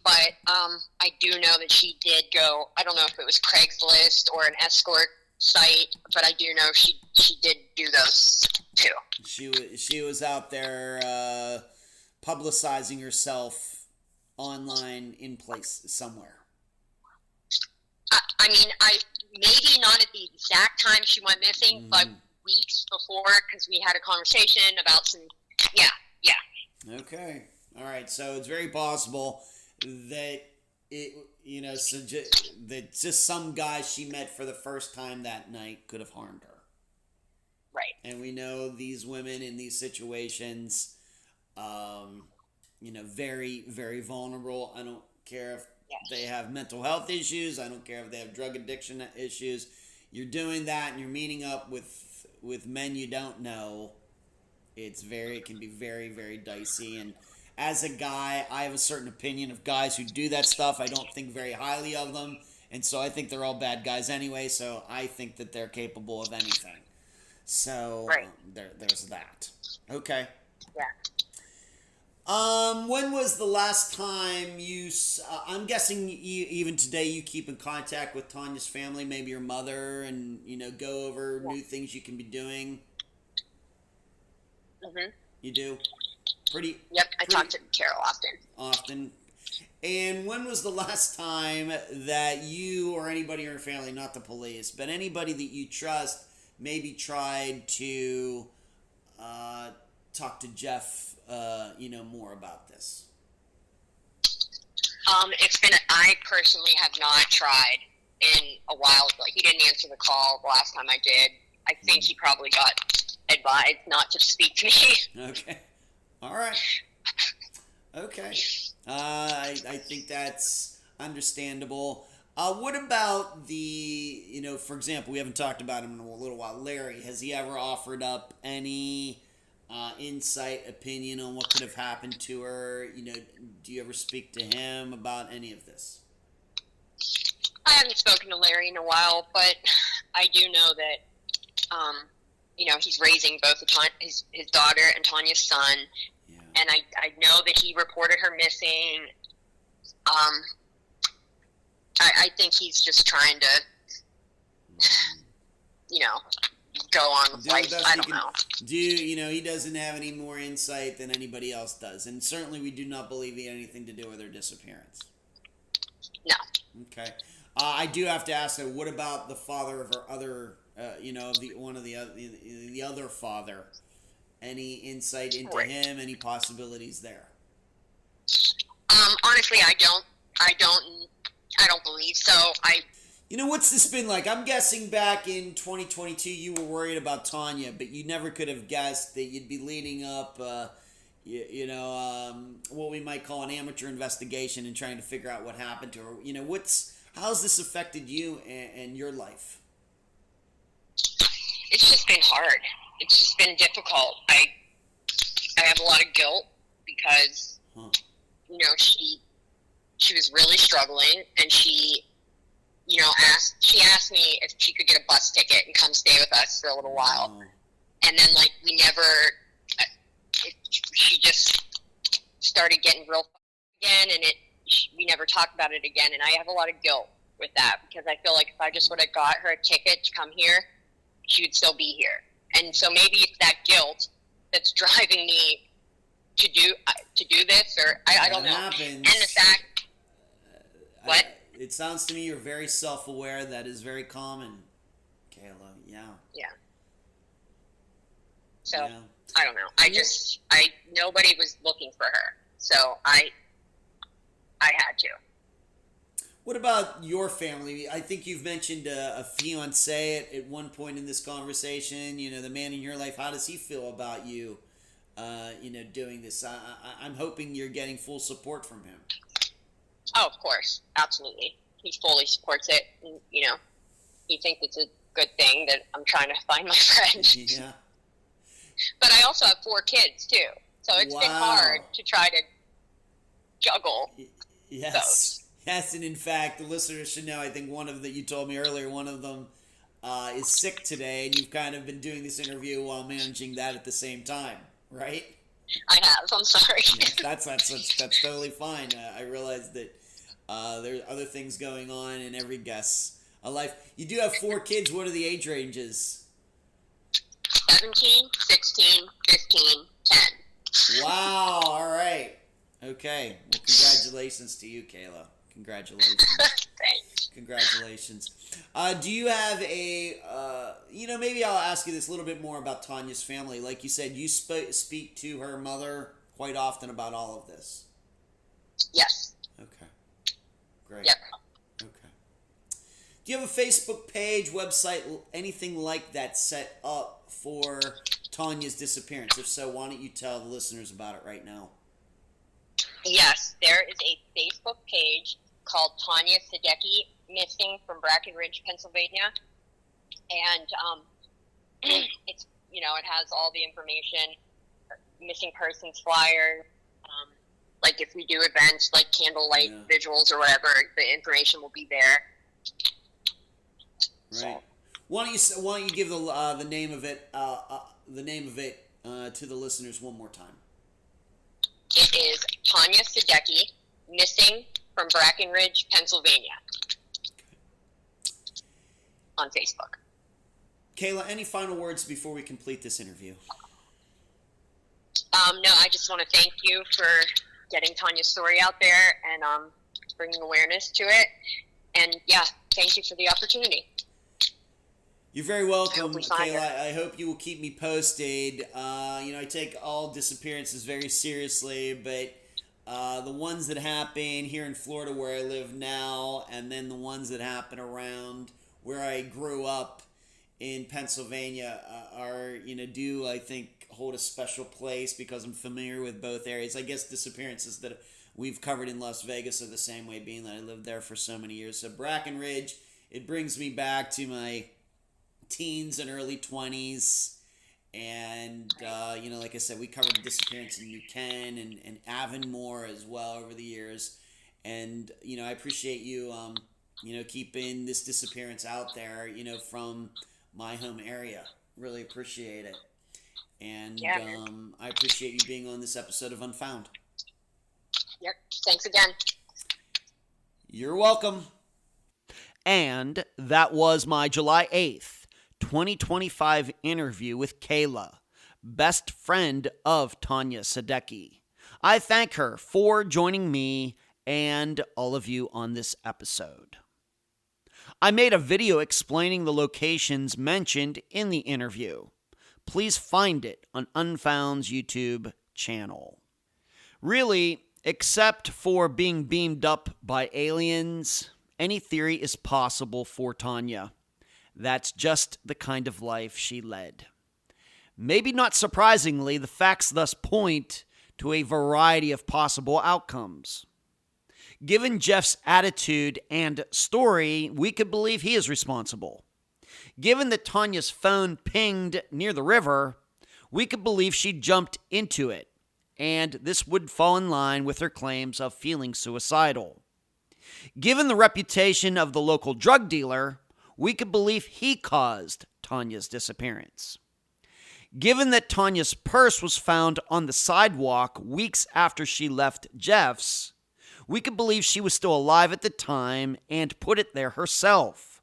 But I do know that she did go, I don't know if it was Craigslist or an escort site, but I do know she did do those too. She was out there publicizing herself online in place somewhere. I mean, maybe not at the exact time she went missing, but weeks before, because we had a conversation about some. Yeah. Okay. All right. So it's very possible that that just some guy she met for the first time that night could have harmed her. Right. And we know these women in these situations, very, very vulnerable. I don't care if they have mental health issues. I don't care if they have drug addiction issues. You're doing that and you're meeting up with men you don't know. It can be very, very dicey. And as a guy, I have a certain opinion of guys who do that stuff. I don't think very highly of them. And so I think they're all bad guys anyway. So I think that they're capable of anything. So there's that. Okay. Yeah. When was the last time I'm guessing even today you keep in contact with Tonya's family, maybe your mother, and, you know, go over new things you can be doing? Mm-hmm. You do? Yep, I talk to Carol often. And when was the last time that you or anybody in your family, not the police, but anybody that you trust, maybe tried to talk to Jeff, more about this? I personally have not tried in a while. Like, he didn't answer the call the last time I did. I think he probably got advised not to speak to me. Okay. All right. Okay. I think that's understandable. What about for example, we haven't talked about him in a little while, Larry. Has he ever offered up any insight, opinion on what could have happened to her? You know, do you ever speak to him about any of this? I haven't spoken to Larry in a while, but I do know that, he's raising both his daughter and Tonya's son. Yeah. And I know that he reported her missing. I think he's just trying to, go on with life. I don't know. He doesn't have any more insight than anybody else does. And certainly we do not believe he had anything to do with her disappearance. No. Okay. I do have to ask, what about the father of her other, the other father? Any insight into Right. him? Any possibilities there? Honestly, I don't believe so. What's this been like? I'm guessing back in 2022 you were worried about Tonya, but you never could have guessed that you'd be leading up, what we might call an amateur investigation and trying to figure out what happened to her. How's this affected you and your life? It's just been hard. It's just been difficult. I have a lot of guilt because, she was really struggling, and she asked me if she could get a bus ticket and come stay with us for a little while. Oh. And then, she just started getting real again, and we never talked about it again. And I have a lot of guilt with that because I feel like if I just would have got her a ticket to come here, she would still be here. And so maybe it's that guilt that's driving me to do this, or I don't know. Happens. And the fact, what? It sounds to me you're very self-aware. That is very common, Kayla. Yeah. Yeah. So Yeah. I don't know. Nobody was looking for her, so I had to. What about your family? I think you've mentioned a fiance at one point in this conversation. The man in your life. How does he feel about you? Doing this. I'm hoping you're getting full support from him. Oh, of course, absolutely. He fully supports it. And, he thinks it's a good thing that I'm trying to find my friend. Yeah. But I also have 4 kids too, so it's been hard to try to juggle. Yes. Those. Yes, and in fact, the listeners should know, I think you told me earlier, one of them is sick today, and you've kind of been doing this interview while managing that at the same time, right? I have. I'm sorry. Yes, that's totally fine. I realize that there's other things going on in every guest's life. You do have 4 kids. What are the age ranges? 17, 16, 15, 10. Wow. All right. Okay. Well, congratulations to you, Kayla. Congratulations. Thanks. Congratulations. Do you have maybe I'll ask you this a little bit more about Tonya's family. Like you said, you speak to her mother quite often about all of this. Yes. Okay. Great. Yep. Okay. Do you have a Facebook page, website, anything like that set up for Tonya's disappearance? If so, why don't you tell the listeners about it right now? Yes, there is a Facebook page called Tonya Sadecky, missing from Brackenridge, Pennsylvania. And it's, it has all the information, missing persons flyer, like if we do events like candlelight vigils or whatever, the information will be there. Right. Why don't you give the name of it to the listeners one more time? It is Tonya Sadecky, missing from Brackenridge, Pennsylvania. On Facebook. Kayla, any final words before we complete this interview? No, I just want to thank you for getting Tonya's story out there and bringing awareness to it. And yeah, thank you for the opportunity. You're very welcome, Kayla. I hope you will keep me posted. I take all disappearances very seriously, but the ones that happen here in Florida where I live now, and then the ones that happen around where I grew up in Pennsylvania do, I think, hold a special place because I'm familiar with both areas. I guess disappearances that we've covered in Las Vegas are the same way, being that I lived there for so many years. So Brackenridge, it brings me back to my teens and early 20s, and like I said, we covered disappearance in New Ken and Avonmore as well over the years, and I appreciate you keeping this disappearance out there from my home area. Really appreciate it, and I appreciate you being on this episode of Unfound. Yep, thanks again. You're welcome. And that was my July 8th 2025 interview with Kayla, best friend of Tonya Sadecky. I thank her for joining me and all of you on this episode. I made a video explaining the locations mentioned in the interview. Please find it on Unfound's YouTube channel. Really, except for being beamed up by aliens, any theory is possible for Tonya. That's just the kind of life she led. Maybe not surprisingly, the facts thus point to a variety of possible outcomes. Given Jeff's attitude and story, we could believe he is responsible. Given that Tonya's phone pinged near the river, we could believe she jumped into it, and this would fall in line with her claims of feeling suicidal. Given the reputation of the local drug dealer, we could believe he caused Tonya's disappearance. Given that Tonya's purse was found on the sidewalk weeks after she left Jeff's, we could believe she was still alive at the time and put it there herself.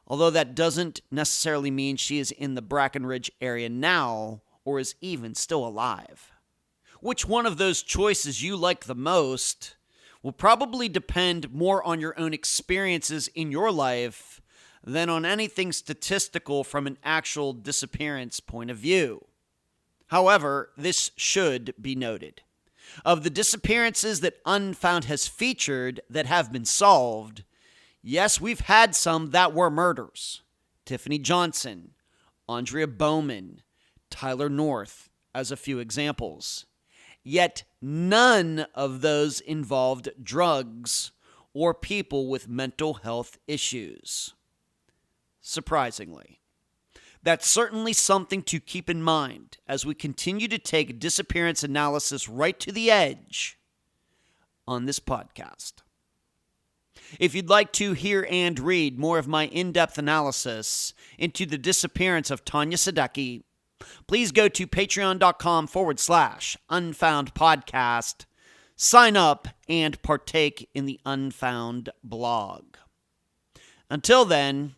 Although that doesn't necessarily mean she is in the Brackenridge area now or is even still alive. Which one of those choices you like the most will probably depend more on your own experiences in your life than on anything statistical from an actual disappearance point of view. However, this should be noted. Of the disappearances that Unfound has featured that have been solved, yes, we've had some that were murders. Tiffany Johnson, Andrea Bowman, Tyler North, as a few examples. Yet none of those involved drugs or people with mental health issues. Surprisingly. That's certainly something to keep in mind as we continue to take disappearance analysis right to the edge on this podcast. If you'd like to hear and read more of my in-depth analysis into the disappearance of Tonya Sadecky, please go to patreon.com/Unfound Podcast, sign up, and partake in the Unfound blog. Until then,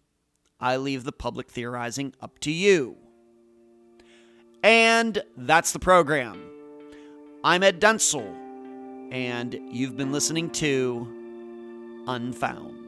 I leave the public theorizing up to you. And that's the program. I'm Ed Densel, and you've been listening to Unfound.